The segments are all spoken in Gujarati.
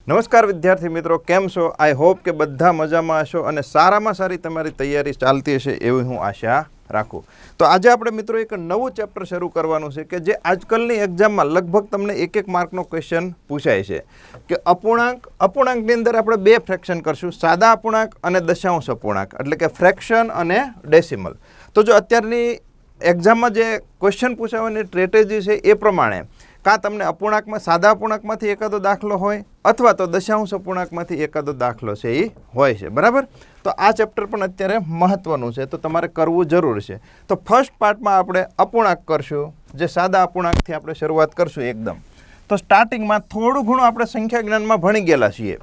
નમસ્કાર વિદ્યાર્થી મિત્રો, કેમ છો? આઈ હોપ કે બધા મજામાં હશો અને સારામાં સારી તમારી તૈયારી ચાલતી હશે એવી હું આશા રાખું. તો આજે આપણે મિત્રો એક નવું ચેપ્ટર શરૂ કરવાનું છે કે જે આજકાલની એક્ઝામમાં લગભગ તમને એક માર્કનો ક્વેશ્ચન પૂછાય છે કે અપૂર્ણાંકની અંદર આપણે બે ફ્રેક્શન કરશું, સાદા અપૂર્ણાંક અને દશાંશ અપૂર્ણાંક, એટલે કે ફ્રેક્શન અને ડેસિમલ. તો જો અત્યારની એક્ઝામમાં જે ક્વેશ્ચન પૂછાવાની સ્ટ્રેટેજી છે એ પ્રમાણે કાં તમને અપૂર્ણાંકમાં સાદા અપૂર્ણાંકમાંથી એકાદો દાખલો હોય અથવા તો દશાંશ અપૂર્ણાંકમાંથી એકાદો દાખલો છે એ હોય છે, બરાબર? તો આ ચેપ્ટર પણ અત્યારે મહત્વનું છે, તો તમારે કરવું જરૂર છે. તો ફર્સ્ટ પાર્ટમાં આપણે અપૂર્ણાંક કરશું, જે સાદા અપૂર્ણાંકથી આપણે શરૂઆત કરશું એકદમ. તો સ્ટાર્ટિંગમાં થોડું ઘણું આપણે સંખ્યા જ્ઞાનમાં ભણી ગયેલા છીએ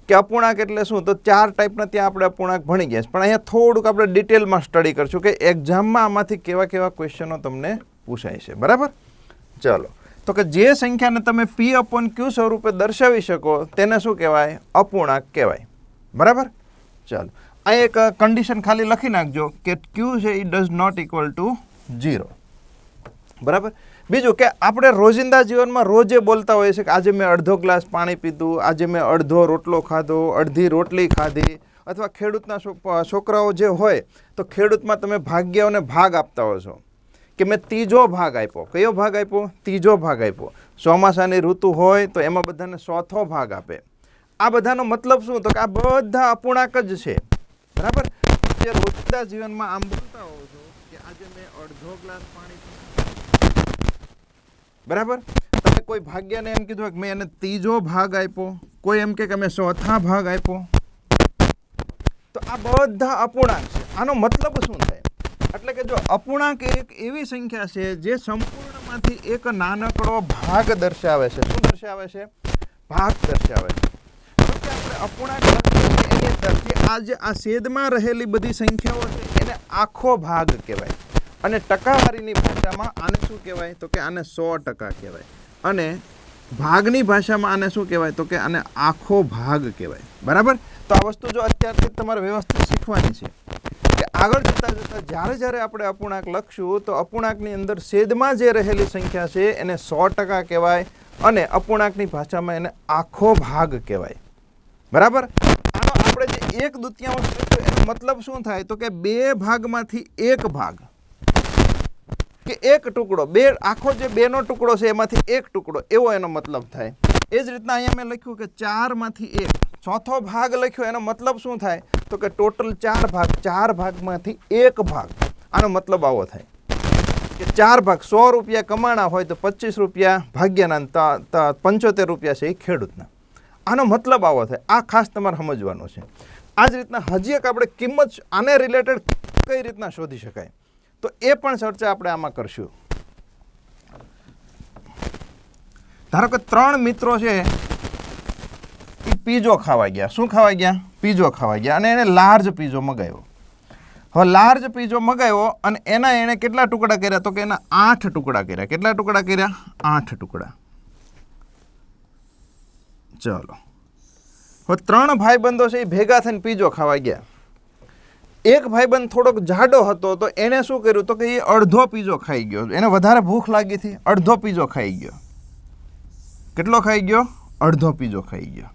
કે અપૂર્ણાંક એટલે શું, તો 4 ટાઈપના ત્યાં આપણે અપૂર્ણાંક ભણી ગયા છે. પણ અહીંયા થોડુંક આપણે ડિટેલમાં સ્ટડી કરશું કે એક્ઝામમાં આમાંથી કેવા કેવા ક્વેશ્ચનો તમને પૂછાય છે, બરાબર? ચાલો, તો કે જે સંખ્યાને તમે P/Q સ્વરૂપે દર્શાવી શકો તેને શું કહેવાય? અપૂર્ણાંક કહેવાય, બરાબર? ચાલો, આ એક કન્ડિશન ખાલી લખી નાખજો કે Q છે A does not equal to 0, બરાબર? બીજું કે આપણે રોજિંદા જીવનમાં રોજે બોલતા હોઈએ છીએ કે આજે મેં અડધો ગ્લાસ પાણી પીધું, આજે મેં અડધો રોટલો ખાધો, અડધી રોટલી ખાધી, અથવા ખેડૂતના છોકરાઓ જે હોય તો ખેડૂતમાં તમે ભાગ્યોને ભાગ આપતા હો છો કે મેં ત્રીજો ભાગ આપ્યો. કયો ભાગ આપ્યો? ત્રીજો ભાગ આપ્યો. ચોમાસાની ઋતુ હોય તો એમાં બધાને ચોથો ભાગ આપે. આ બધાનો મતલબ શું? તો કે આ બધા અપૂર્ણાંક જ છે, બરાબર? જે રોજિંદા જીવનમાં આમ બોલતા હોવ છો કે આજે મેં અડધો ગ્લાસ પાણી પીધું, બરાબર? તમે કોઈ ભાગ્યને એમ કીધું કે મેં એને ત્રીજો ભાગ આપ્યો, કોઈ એમ કે મેં ચોથા ભાગ આપ્યો, તો આ બધા અપૂર્ણાંક છે. આનો મતલબ શું થાય? એટલે કે જો અપૂર્ણાંક એક એવી સંખ્યા છે જે સંપૂર્ણમાંથી એક નાનકડો ભાગ દર્શાવે છે. શું દર્શાવે છે? ભાગ દર્શાવે છે. તો કે આપણે અપૂર્ણાંક એની અંદર કે આ છેદમાં રહેલી બધી સંખ્યાઓ છે એને આખો ભાગ કહેવાય. અને ટકાવારીની ભાષામાં આને શું કહેવાય? તો કે આને 100% કહેવાય. અને ભાગની ભાષામાં આને શું કહેવાય? તો કે આને આખો ભાગ કહેવાય, બરાબર? તો આ વસ્તુ જો અત્યારથી તમારે વ્યવસ્થિત શીખવાની છે કે આગળ જતાં જ્યારે આપણે અપૂર્ણાંક લખશું તો અપૂર્ણાંકની અંદર છેદમાં જે રહેલી સંખ્યા છે એને 100% કહેવાય અને અપૂર્ણાંકની ભાષામાં એને આખો ભાગ કહેવાય, બરાબર? આનો આપણે જે 1/2 લખ્યું એનો મતલબ શું થાય? તો કે 2 ભાગમાંથી 1 ભાગ કે એક ટુકડો, આખો જે 2નો ટુકડો છે એમાંથી એક ટુકડો, એવો એનો મતલબ થાય. એ જ રીતના અહીંયા મેં લખ્યું કે 4માંથી 1, ચોથો ભાગ લખ્યો, એનો મતલબ શું થાય? તો કે ટોટલ 4 ભાગ, 4 ભાગમાંથી 1 ભાગ. આનો મતલબ આવો થાય કે 4 ભાગ, 100 રૂપિયા કમાણા હોય તો 25 રૂપિયા ભાગ્યના, 75 રૂપિયા છે એ ખેડૂતના. આનો મતલબ આવો થાય. આ ખાસ તમારે સમજવાનું છે. આ જ રીતના હજી એક આપણે કિંમત આને રિલેટેડ કઈ રીતના શોધી શકાય તો એ પણ ચર્ચા આપણે આમાં કરશું. ધારો કે 3 મિત્રો છે એ પીઝો ખાવા ગયા. શું ખાવા ગયા? પીઝો ખાવા ગયા. અને એને લાર્જ પીઝો મગાવ્યો. હવે લાર્જ પીઝો મગાવ્યો અને એણે કેટલા ટુકડા કર્યા? તો કે એના 8 ટુકડા કર્યા. કેટલા ટુકડા કર્યા? 8 ટુકડા. ચલો, હવે 3 ભાઈબંધો છે એ ભેગા થઈને પીઝો ખાવા ગયા. એક ભાઈબંધ થોડોક જાડો હતો તો એણે શું કર્યું? તો કે એ અડધો પીઝો ખાઈ ગયો. એને વધારે ભૂખ લાગી હતી, અડધો પીઝો ખાઈ ગયો. કેટલો ખાઈ ગયો? અડધો પીઝો ખાઈ ગયો.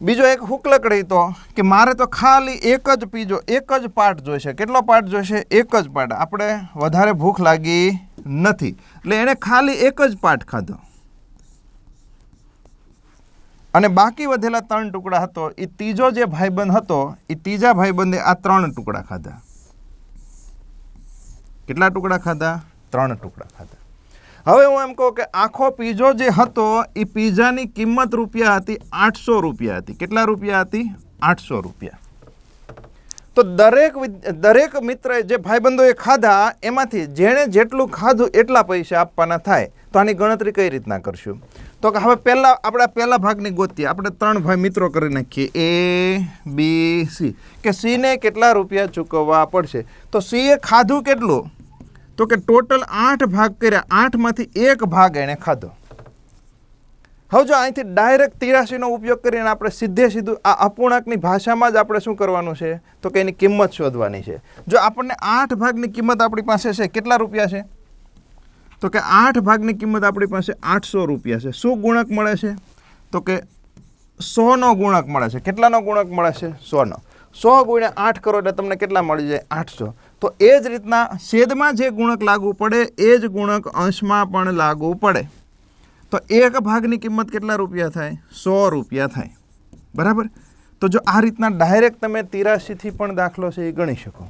બીજો એક હુકલકડી તો કે મારે તો ખાલી એક જ પીઝો, એક જ પાર્ટ જોઈશે. કેટલો પાર્ટ જોઈશે? એક જ પાર્ટ. આપણે વધારે ભૂખ લાગી નથી એટલે એણે ખાલી એક જ પાર્ટ ખાધો. અને બાકી વધેલા 3 ટુકડા હતો એ ત્રીજો જે ભાઈબંધ હતો એ ત્રીજા ભાઈબંધે આ 3 ટુકડા ખાધા. કેટલા ટુકડા ખાધા? 3 ટુકડા ખાધા. હવે હું એમ કહું કે આખો પીઝો જે હતો એ પીઝાની કિંમત રૂપિયા હતી 800 રૂપિયા હતી. કેટલા રૂપિયા હતી? 800 રૂપિયા. તો દરેક મિત્રએ જે ભાઈબંધોએ ખાધા એમાંથી જેણે જેટલું ખાધું એટલા પૈસા આપવાના થાય. તો આની ગણતરી કઈ રીતના કરશું? તો કે હવે પહેલા ભાગની ગોતીએ. આપણે 3 ભાઈ મિત્રો કરી નાખીએ, A, B, C. કે C ને કેટલા રૂપિયા ચૂકવવા પડશે? તો C એ ખાધું કેટલું? તો કે ટોટલ 8 ભાગ કર્યા, 8માંથી 1 ભાગ એણે ખાધો. હવે જો અહીંથી ડાયરેક્ટ 83નો ઉપયોગ કરીને આપણે સીધું આ અપૂર્ણાંકની ભાષામાં જ આપણે શું કરવાનું છે? તો કે એની કિંમત શોધવાની છે. જો આપણને 8 ભાગની કિંમત આપણી પાસે છે, કેટલા રૂપિયા છે? તો કે 8 ભાગની કિંમત આપણી પાસે 800 રૂપિયા છે. શું ગુણક મળે છે? તો કે 100નો ગુણક મળે છે. કેટલાનો ગુણક મળે છે? 100નો. 100 ગુણ્યા 8 કરો એટલે તમને કેટલા મળી જાય? 800. તો એ જ રીતના છેદમાં જે ગુણક લાગુ પડે એ જ ગુણક અંશમાં પણ લાગુ પડે. તો 1 ભાગની કિંમત કેટલા રૂપિયા થાય? 100 રૂપિયા થાય. બરાબર. તો જો આ રીતના ડાયરેક્ટ તમે 83થી પણ દાખલો છે એ ગણી શકો.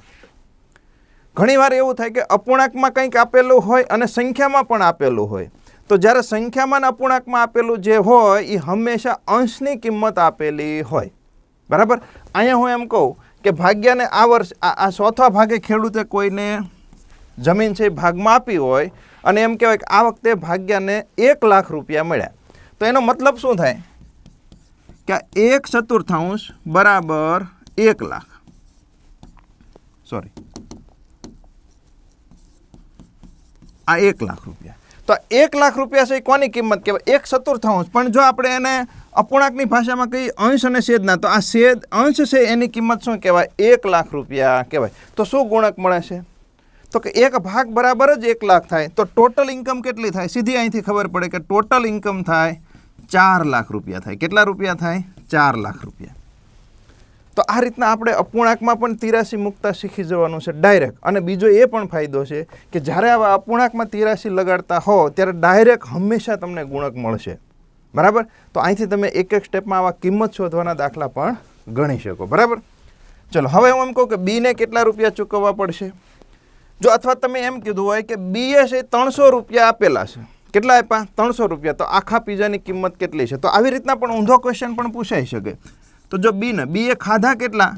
ઘણીવાર એવું થાય કે અપૂર્ણાંકમાં કંઈક આપેલું હોય અને સંખ્યામાં પણ આપેલું હોય. તો જ્યારે સંખ્યામાં અને અપૂર્ણાંકમાં આપેલું જે હોય એ હંમેશા અંશની કિંમત આપેલી હોય. બરાબર. અહીંયા હું એમ કહું કે ભાગ્યાને આ વર્ષ આ ચોથા ભાગે ખેડૂતે કોઈને જમીન છે ભાગમાં આપી હોય અને એમ કહેવાય કે આ વખતે ભાગ્યાને 1 લાખ રૂપિયા મળ્યા. તો એનો મતલબ શું થાય કે 1/4 બરાબર 1 લાખ. સોરી, આ 1 લાખ રૂપિયા. તો 1 લાખ રૂપિયા છે એ કોની કિંમત કહેવાય? 1/4. પણ જો આપણે એને અપૂર્ણાંકની ભાષામાં કહીએ અંશ અને છેદના, તો આ છેદ અંશ છે એની કિંમત શું કહેવાય? 1 લાખ રૂપિયા કહેવાય. તો શું ગુણક મળે છે? તો કે 1 ભાગ બરાબર જ 1 લાખ થાય. તો ટોટલ ઇન્કમ કેટલી થાય? સીધી અહીંથી ખબર પડે કે ટોટલ ઇન્કમ થાય 4 લાખ રૂપિયા થાય. કેટલા રૂપિયા થાય? 4 લાખ રૂપિયા. તો આ રીતના આપણે અપૂર્ણાંકમાં પણ 83 મૂકતા શીખી જવાનું છે ડાયરેક્ટ. અને બીજો એ પણ ફાયદો છે કે જ્યારે આવા અપૂર્ણાંકમાં 83 લગાડતા હો ત્યારે ડાયરેક્ટ હંમેશા તમને ગુણક મળશે. બરાબર. તો અહીંથી તમે એક એક સ્ટેપમાં આવા કિંમત શોધવાના દાખલા પણ ગણી શકો. બરાબર. ચલો હવે હું એમ કહું કે બીને કેટલા રૂપિયા ચૂકવવા પડશે? જો અથવા તમે એમ કીધું હોય કે બીએ છે 300 રૂપિયા આપેલા છે. કેટલા આપ્યા? 300 રૂપિયા. તો આખા પીઝાની કિંમત કેટલી છે? તો આવી રીતના પણ ઊંધો ક્વેશ્ચન પણ પૂછાઈ શકે. તો જો બીએ ખાધા કેટલા?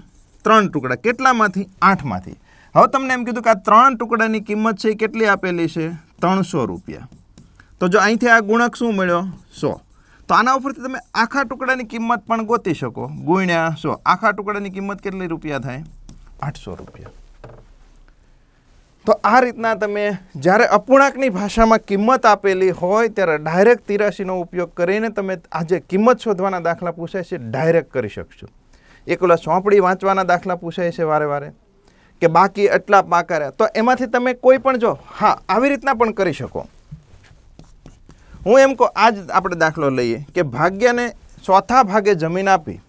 3 ટુકડા. કેટલામાંથી? 8માંથી. હવે તમને એમ કીધું કે આ 3 ટુકડાની કિંમત છે એ કેટલી આપેલી છે? 300 રૂપિયા. તો જો અહીંથી આ ગુણક શું મળ્યો? 100. તો આના ઉપરથી તમે આખા ટુકડાની કિંમત પણ ગોતી શકો. ગુણ્યા 100. આખા ટુકડાની કિંમત કેટલી રૂપિયા થાય? 800 રૂપિયા. તો આ રીતના તમે જ્યારે અપૂર્ણાંકની ભાષામાં કિંમત આપેલી હોય ત્યારે ડાયરેક્ટ 83નો ઉપયોગ કરીને તમે આ જે કિંમત શોધવાના દાખલા પૂછાય છે ડાયરેક્ટ કરી શકશો. એકલા સોંપડી વાંચવાના દાખલા પૂછાય છે વારે વારે કે બાકી એટલા પાકા રહ્યા, તો એમાંથી તમે કોઈ પણ જો આવી રીતના પણ કરી શકો. હું એમ કહું આજ આપણે દાખલો લઈએ કે ભાગ્યને ચોથા ભાગે જમીન આપી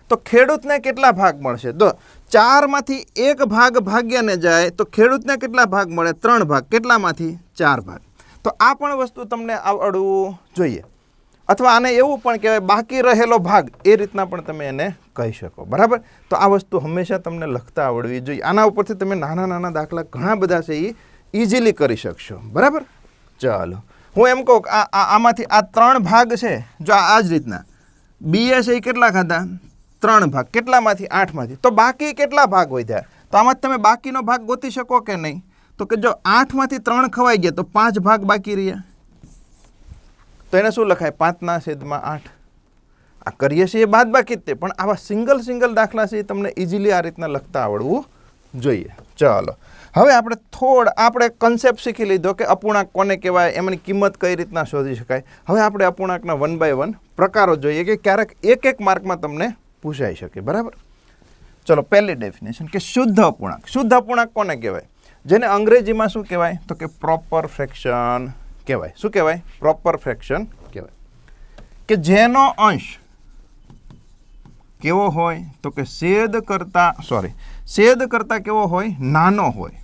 તો ખેડૂતને કેટલા ભાગ મળશે? તો 4માંથી 1 ભાગ ભાગ્યને જાય તો ખેડૂતને કેટલા ભાગ મળે? 3 ભાગ. કેટલામાંથી? 4 ભાગ. તો આ પણ વસ્તુ તમને આવડવું જોઈએ. અથવા આને એવું પણ કહેવાય બાકી રહેલો ભાગ, એ રીતના પણ તમે એને કહી શકો. બરાબર. તો આ વસ્તુ હંમેશા તમને લખતા આવડવી જોઈએ. આના ઉપરથી તમે નાના નાના દાખલા ઘણા બધા છે એ ઇઝીલી કરી શકશો. બરાબર. ચાલો હું એમ કહું કે આમાંથી આ 3 ભાગ છે. જો આ જ રીતના બીએ છે એ કેટલા ખાધા? 3 ભાગ. કેટલામાંથી? 8માંથી. તો બાકી કેટલા ભાગ વધ્યા? તો આમાં તમે બાકીનો ભાગ ગોતી શકો કે નહીં? તો કે જો 8માંથી 3 ખવાઈ ગયા તો 5 ભાગ બાકી રહ્યા. તો એને શું લખાય? 5/8. આ કરીએ છીએ બાદ બાકી જ તે, પણ આવા સિંગલ દાખલા છે એ તમને ઇઝીલી આ રીતના લખતા આવડવું જોઈએ. ચાલો હવે આપણે કન્સેપ્ટ શીખી લીધો કે અપૂર્ણાંક કોને કહેવાય, એમની કિંમત કઈ રીતના શોધી શકાય. હવે આપણે અપૂર્ણાંકના 1 by 1 પ્રકારો જોઈએ કે ક્યારેક એક માર્કમાં તમને પૂછાઈ શકે. બરાબર. ચલો પહેલી ડેફિનેશન કે શુદ્ધ અપૂર્ણાંક. શુદ્ધ અપૂર્ણાંક કોને કહેવાય? જેને અંગ્રેજીમાં શું કહેવાય? તો કે પ્રોપર ફ્રેક્શન કહેવાય. શું કહેવાય? પ્રોપર ફ્રેક્શન કહેવાય. કે જેનો અંશ કેવો હોય? તો કે છેદ કરતા કેવો હોય? નાનો હોય.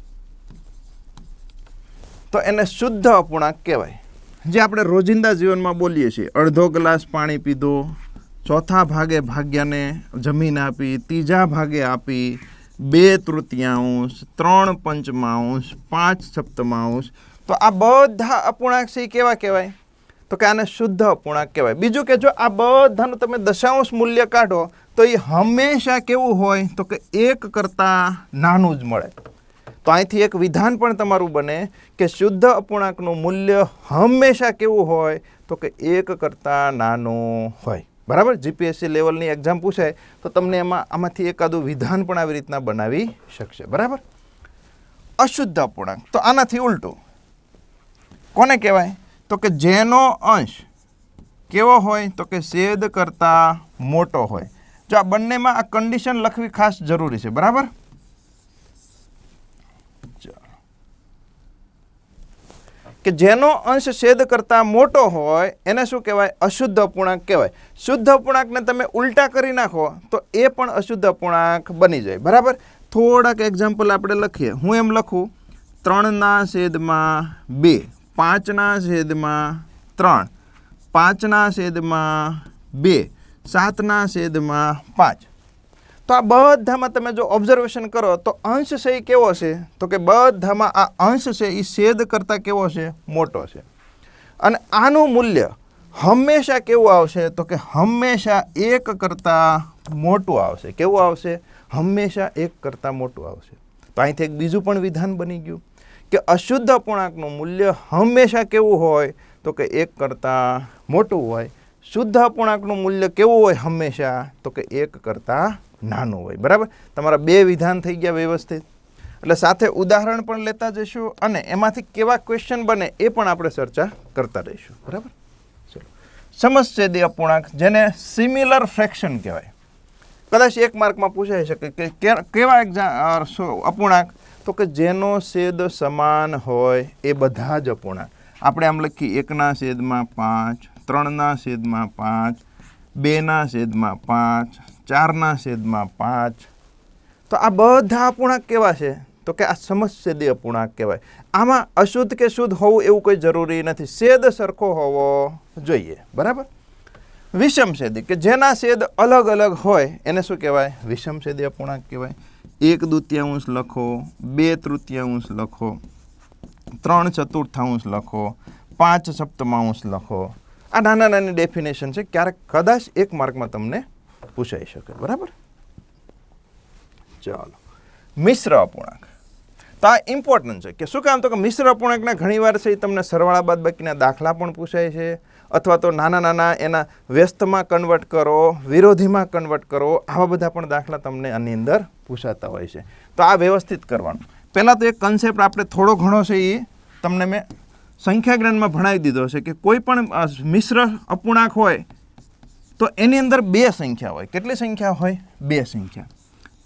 તો એને શુદ્ધ અપૂર્ણાંક કહેવાય. જે આપણે રોજિંદા જીવનમાં બોલીએ છીએ, અડધો ગ્લાસ પાણી પીધો, ચોથા ભાગે ભાગ્યને જમીન આપી, ત્રીજા ભાગે આપી, 2/3, 3/5, 5/7. તો આ બધા અપૂર્ણાંક છે એ કેવા કહેવાય? તો કે આને શુદ્ધ અપૂર્ણાંક કહેવાય. બીજું કે જો આ બધાનું તમે દશાંશ મૂલ્ય કાઢો તો એ હંમેશા કેવું હોય? તો કે 1 કરતાં નાનું જ મળે. તો અહીંથી એક વિધાન પણ તમારું બને કે શુદ્ધ અપૂર્ણાંકનું મૂલ્ય હંમેશા કેવું હોય? તો કે 1 કરતાં નાનું હોય. બરાબર. જીપીએસસી લેવલની એક્ઝામ પૂછાય તો તમને આમાંથી એકાદું વિધાન પણ આવી રીતના બનાવી શકશે. બરાબર. અશુદ્ધ અપૂર્ણાંક તો આનાથી ઉલટું કોને કહેવાય? તો કે જેનો અંશ કેવો હોય? તો કે છેદ કરતાં મોટો હોય. જો આ બંનેમાં આ કન્ડિશન લખવી ખાસ જરૂરી છે. બરાબર. કે જેનો અંશ છેદ કરતાં મોટો હોય એને શું કહેવાય? અશુદ્ધ અપૂર્ણાંક કહેવાય. શુદ્ધ અપૂર્ણાંકને તમે ઉલટા કરી નાખો તો એ પણ અશુદ્ધ અપૂર્ણાંક બની જાય. બરાબર? થોડાક એક્ઝામ્પલ આપણે લખીએ. હું એમ લખું 3/2, 5/3, 5/2, 7/5. તો આ બધામાં તમે જો ઓબ્ઝર્વેશન કરો તો અંશ છે એ કેવો છે? તો કે બધામાં આ અંશ છે એ છેદ કરતાં કેવો છે? મોટો છે. અને આનું મૂલ્ય હંમેશા કેવું આવશે? તો કે હંમેશા 1 કરતાં મોટું આવશે. કેવું આવશે? હંમેશા 1 કરતાં મોટું આવશે. તો અહીંથી એક બીજું પણ વિધાન બની ગયું કે અશુદ્ધ અપૂર્ણાંકનું મૂલ્ય હંમેશા કેવું હોય? તો કે 1 કરતાં મોટું હોય. શુદ્ધ અપૂર્ણાંકનું મૂલ્ય કેવું હોય હંમેશા? તો કે 1 કરતાં નાનું હોય. બરાબર? તમારા 2 વિધાન થઈ ગયા વ્યવસ્થિત. એટલે સાથે ઉદાહરણ પણ લેતા જઈશું અને એમાંથી કેવા ક્વેશ્ચન બને એ પણ આપણે ચર્ચા કરતા રહીશું. બરાબર? ચલો, સમછેદી અપૂર્ણાંક જેને સિમિલર ફ્રેક્શન કહેવાય. કદાચ 1 માર્કમાં પૂછાઈ શકે કે કેવા અપૂર્ણાંક? તો કે જેનો છેદ સમાન હોય એ બધા જ અપૂર્ણાંક. આપણે આમ લખીએ 1/5, 3/5, 2/5, 4/5. તો આ બધા અપૂર્ણાંક કેવા છે? તો કે આ સમછેદી અપૂર્ણાંક કહેવાય. આમાં અશુદ્ધ કે શુદ્ધ હોવું એવું કોઈ જરૂરી નથી. છેદ સરખો હોવો જોઈએ. બરાબર? વિષમછેદી કે જેના છેદ અલગ અલગ હોય એને શું કહેવાય? વિષમછેદી અપૂર્ણાંક કહેવાય. 1/2 લખો, 2/3 લખો, 3/4 લખો, 5/7 લખો. આ નાની ડેફિનેશન છે. ક્યારેક કદાચ 1 માર્કમાં તમને પૂછાઈ શકે. બરાબર? ચાલો, મિશ્ર અપૂર્ણાંક. તો આ ઇમ્પોર્ટન્ટ છે કે શું કામ? તો કે મિશ્ર અપૂર્ણાંકના ઘણીવાર છે તમને સરવાળા બાદબાકીના દાખલા પણ પૂછાય છે, અથવા તો નાના એના વ્યસ્તમાં કન્વર્ટ કરો, વિરોધીમાં કન્વર્ટ કરો, આવા બધા પણ દાખલા તમને આની અંદર પૂછાતા હોય છે. તો આ વ્યવસ્થિત કરવાનું. પહેલાં તો એક કન્સેપ્ટ આપણે થોડો ઘણો છે એ તમને મેં સંખ્યા જ્ઞાનમાં ભણાવી દીધો છે કે કોઈ પણ મિશ્ર અપૂર્ણાંક હોય તો એની અંદર 2 સંખ્યા હોય. કેટલી સંખ્યા હોય? 2 સંખ્યા.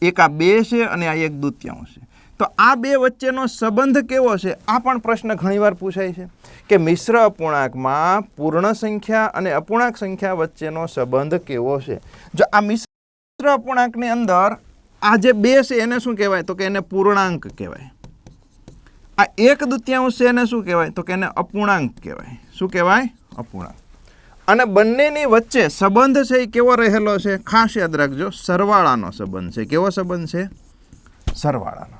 એક આ 2 છે અને આ 1/2 છે. તો આ 2 વચ્ચેનો સંબંધ કેવો છે? આ પણ પ્રશ્ન ઘણીવાર પૂછાય છે કે મિશ્ર અપૂર્ણાંકમાં પૂર્ણ સંખ્યા અને અપૂર્ણાંક સંખ્યા વચ્ચેનો સંબંધ કેવો છે? જો આ મિશ્ર અપૂર્ણાંકની અંદર આ જે 2 છે એને શું કહેવાય? તો કે એને પૂર્ણાંક કહેવાય. આ 1/2 છે એને શું કહેવાય? તો કે એને અપૂર્ણાંક કહેવાય. શું કહેવાય? અપૂર્ણાંક. અને બંનેની વચ્ચે સંબંધ છે એ કેવો રહેલો છે? ખાસ યાદ રાખજો, સરવાળાનો સંબંધ છે. કેવો સંબંધ છે? સરવાળાનો.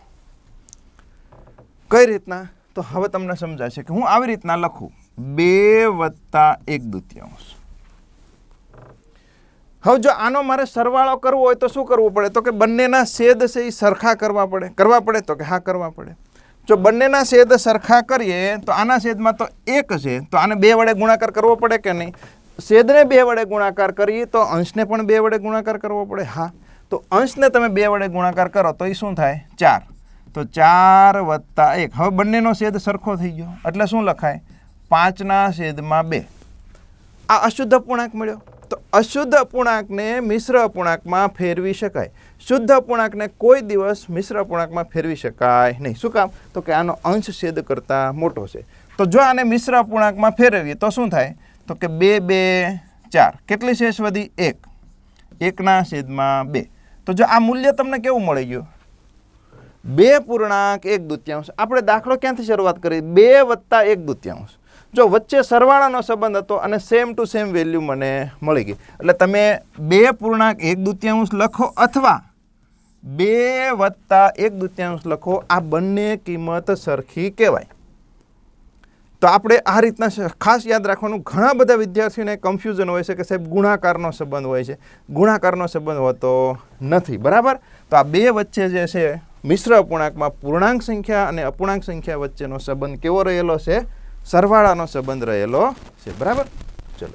કઈ રીતના? તો હવે તમને સમજાશે કે હું આવી રીતના લખું 2 + 1/2. હવે જો આનો મારે સરવાળો કરવો હોય તો શું કરવું પડે? તો કે બંનેના છેદ છે એ સરખા કરવા પડે. કરવા પડે? તો કે હા, કરવા પડે. જો બંનેના છેદ સરખા કરીએ તો આના છેદમાં તો 1 છે, તો આને 2 વડે ગુણાકાર કરવો પડે કે નહીં? છેદને 2 વડે ગુણાકાર કરીએ તો અંશને પણ 2 વડે ગુણાકાર કરવો પડે. હા, તો અંશને તમે 2 વડે ગુણાકાર કરો તો એ શું થાય? 4. તો 4 + 1. હવે બંનેનો છેદ સરખો થઈ ગયો એટલે શું લખાય? 5/2. આ અશુદ્ધ અપૂર્ણાંક મળ્યો. તો અશુદ્ધ અપૂર્ણાંકને મિશ્ર અપૂર્ણાંકમાં ફેરવી શકાય. શુદ્ધ અપૂર્ણાંકને કોઈ દિવસ મિશ્ર અપૂર્ણાંકમાં ફેરવી શકાય નહીં. શું કામ? તો કે આનો અંશ છેદ કરતાં મોટો છે. તો જો આને મિશ્ર અપૂર્ણાંકમાં ફેરવીએ તો શું થાય? તો કે 2 2 4. કેટલી શેષ વધી? 1. 1/2. તો જો આ મૂલ્ય તમને કેવું મળી ગયું? 2.1/2. આપણે દાખલો ક્યાંથી શરૂઆત કરી? 2 + 1/2. જો વચ્ચે સરવાળાનો સંબંધ હતો અને સેમ ટુ સેમ વેલ્યુ મને મળી ગઈ. એટલે તમે 2.1/2 લખો અથવા 2 + 1/2 લખો. આ બંને કિંમત સરખી કહેવાય. તો આપણે આ રીતના ખાસ યાદ રાખવાનું. ઘણા બધા વિદ્યાર્થીઓને કન્ફ્યુઝન હોય છે કે સાહેબ ગુણાકારનો સંબંધ હોય છે. ગુણાકારનો સંબંધ હોતો નથી. બરાબર? તો આ 2 વચ્ચે જે છે મિશ્ર અપૂર્ણાંકમાં પૂર્ણાંક સંખ્યા અને અપૂર્ણાંક સંખ્યા વચ્ચેનો સંબંધ કેવો રહેલો છે? સરવાળાનો સંબંધ રહેલો છે. બરાબર? ચલો,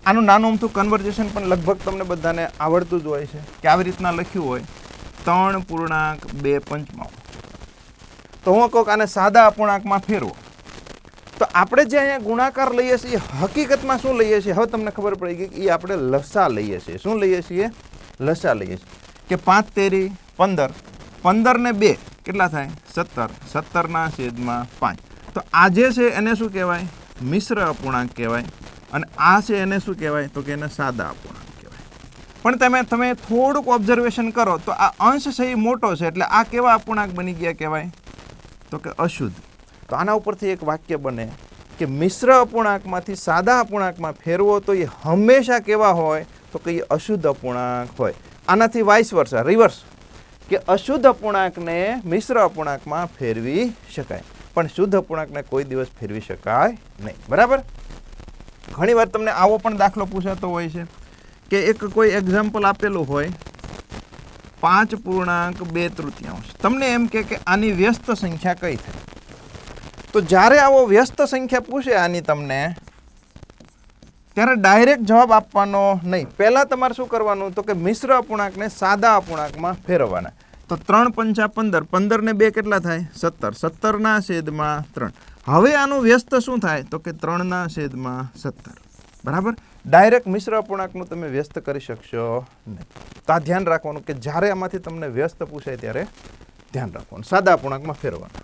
આનું નાનું અમથું કન્વર્ઝેશન પણ લગભગ તમને બધાને આવડતું જ હોય છે કે આવી રીતના લખ્યું હોય 3.2/5. તો હું કહું આને સાદા અપૂર્ણાંકમાં ફેરવો તો આપણે જે અહીંયા ગુણાકાર લઈએ છીએ હકીકતમાં શું લઈએ છીએ? હવે તમને ખબર પડી ગઈ કે એ આપણે લસા લઈએ છીએ. શું લઈએ છીએ? લસા લઈએ છીએ. કે 5 તેરી 15, 15 ને 2 કેટલા થાય? 17. 17/5. તો આ જે છે એને શું કહેવાય? મિશ્ર અપૂર્ણાંક કહેવાય. અને આ છે એને શું કહેવાય? તો કે એને સાદા અપૂર્ણાંક કહેવાય. પણ તમે થોડુંક ઓબ્ઝર્વેશન કરો તો આ અંશ છે એ મોટો છે, એટલે આ કેવા અપૂર્ણાંક બની ગયા કહેવાય? તો કે અશુદ્ધ. તો આના ઉપરથી એક વાક્ય બને કે મિશ્ર અપૂર્ણાંકમાંથી સાદા અપૂર્ણાંકમાં ફેરવો તો એ હંમેશા કેવા હોય? તો કે એ અશુદ્ધ અપૂર્ણાંક હોય. આનાથી વાઇસ વર્સા, રિવર્સ, કે અશુદ્ધ અપૂર્ણાંકને મિશ્ર અપૂર્ણાંકમાં ફેરવી શકાય, પણ શુદ્ધ અપૂર્ણાંકને કોઈ દિવસ ફેરવી શકાય નહીં. બરાબર? ઘણીવાર તમને આવો પણ દાખલો પૂછાતો હોય છે કે એક કોઈ એક્ઝામ્પલ આપેલું હોય 5.2/3. તમને એમ કે આની વ્યસ્ત સંખ્યા કઈ થાય? તો જ્યારે આવો વ્યસ્ત સંખ્યા પૂછે આની તમને, ત્યારે ડાયરેક્ટ જવાબ આપવાનો નહીં. પહેલાં તમારે શું કરવાનું? તો કે મિશ્ર અપૂર્ણાંકને સાદા અપૂર્ણાંકમાં ફેરવવાના. તો 3 × 5 = 15. 15 ને 2 કેટલા થાય? 17. 17/3. હવે આનું વ્યસ્ત શું થાય? તો કે 3/17. બરાબર? ડાયરેક્ટ મિશ્ર અપૂર્ણાંકનું તમે વ્યસ્ત કરી શકશો નહીં. તો આ ધ્યાન રાખવાનું કે જ્યારે આમાંથી તમને વ્યસ્ત પૂછાય ત્યારે ધ્યાન રાખવાનું, સાદા અપૂર્ણાંકમાં ફેરવવાનું.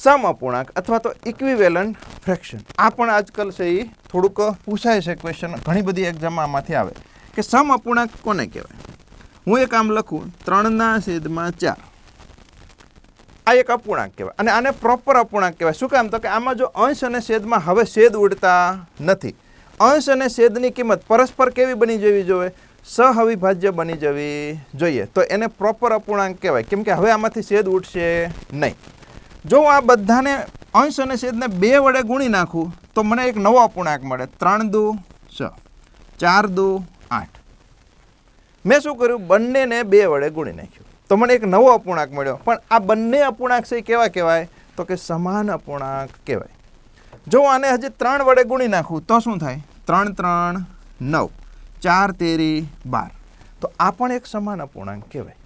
સમ અપૂર્ણાંક અથવા તો ઇક્વિવેલન્ટ ફ્રેક્શન, આ પણ આજકાલ છે એ થોડુંક પૂછાય છે ક્વેશ્ચન, ઘણી બધી એક્ઝામમાં આમાંથી આવે કે સમ અપૂર્ણાંક કોને કહેવાય? હું એક આમ લખું 3/4. આ એક અપૂર્ણાંક કહેવાય અને આને પ્રોપર અપૂર્ણાંક કહેવાય. શું કામ? તો કે આમાં જો અંશ અને છેદમાં હવે છેદ ઉડતા નથી. અંશ અને છેદની કિંમત પરસ્પર કેવી બની જવી જોઈએ? સહઅવિભાજ્ય બની જવી જોઈએ. તો એને પ્રોપર અપૂર્ણાંક કહેવાય, કેમ કે હવે આમાંથી છેદ ઉડશે નહીં. જો હું આ બધાને અંશ અને છેદને 2 વડે ગુણી નાખું તો મને એક નવો અપૂર્ણાંક મળે. 3 દુ 6, 4 દુ 8. મેં શું કર્યું? બંનેને 2 વડે ગુણી નાખ્યું તો મને એક નવો અપૂર્ણાંક મળ્યો. પણ આ બંને અપૂર્ણાંક છે કેવા કહેવાય? તો કે સમાન અપૂર્ણાંક કહેવાય. જો હું આને હજી 3 વડે ગુણી નાખું તો શું થાય? 3 × 3 = 9, 4 × 13 = 12. તો આ પણ એક સમાન અપૂર્ણાંક કહેવાય.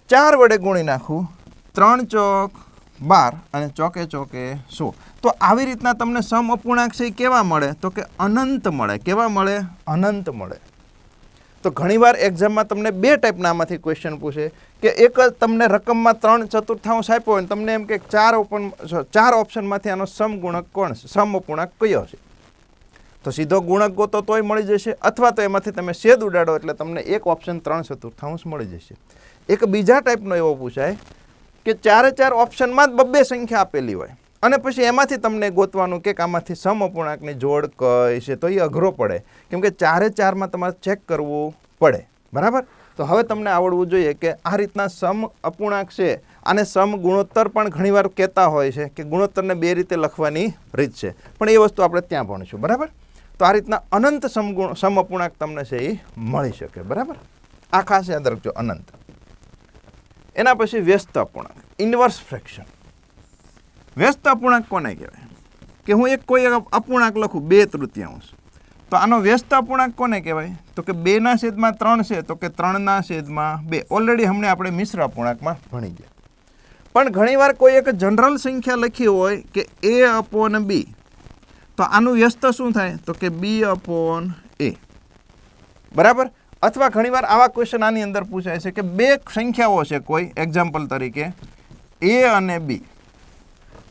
4 વડે ગુણી નાખું, 3 × 4 = 12 અને 4 × 4 = 16. તો આવી રીતના તમને સમ અપૂર્ણાંક છે કેવા મળે? તો કે અનંત મળે. કેવા મળે? અનંત મળે. તો ઘણીવાર એક્ઝામમાં તમને 2 ટાઈપના આમાંથી ક્વેશ્ચન પૂછે કે એક તમને રકમમાં 3/4 આપ્યો હોય, તમને એમ કે 4 ઓપ્શનમાંથી આનો સમગુણક કોણ છે? સમ અપૂર્ણાંક કયો છે? તો સીધો ગુણક ગોતો તોય મળી જશે, અથવા તો એમાંથી તમે છેદ ઉડાડો એટલે તમને એક ઓપ્શન 3/4 મળી જશે. એક બીજા ટાઈપનો એવો પૂછાય કે 4 ઓપ્શનમાં જ 2 સંખ્યા આપેલી હોય અને પછી એમાંથી તમને ગોતવાનું કે આમાંથી સમ અપૂર્ણાંકની જોડ કઈ છે. તો એ અઘરો પડે, કેમ કે 4 તમારે ચેક કરવું પડે. બરાબર? તો હવે તમને આવડવું જોઈએ કે આ રીતના સમ અપૂર્ણાંક છે, આને સમ ગુણોત્તર પણ ઘણીવાર કહેતા હોય છે કે ગુણોત્તરને 2 રીતે લખવાની રીત છે, પણ એ વસ્તુ આપણે ત્યાં ભણીશું. બરાબર? તો આ રીતના અનંત સમ અપૂર્ણાંક તમને છે એ મળી શકે. બરાબર? આ ખાસ યાદ રાખજો, અનંત. એના પછી વ્યસ્ત અપૂર્ણાંક, ઇન્વર્સ ફ્રેક્શન. વ્યસ્ત અપૂર્ણાંક કોને કહેવાય? કે હું કોઈ અપૂર્ણાંક લખું 2/3. તો આનો વ્યસ્ત અપૂર્ણાંક કોને કહેવાય? તો કે 2/3 છે, તો કે 3/2. ઓલરેડી હમણાં આપણે મિશ્ર અપૂર્ણાંકમાં ભણી ગયા. પણ ઘણીવાર કોઈ એક જનરલ સંખ્યા લખી હોય કે a/b, તો આનું વ્યસ્ત શું થાય? તો કે b/a. બરાબર? અથવા ઘણીવાર આવા ક્વેશ્ચન આની અંદર પૂછાય છે કે 2 સંખ્યાઓ છે કોઈ, એક્ઝામ્પલ તરીકે a અને b.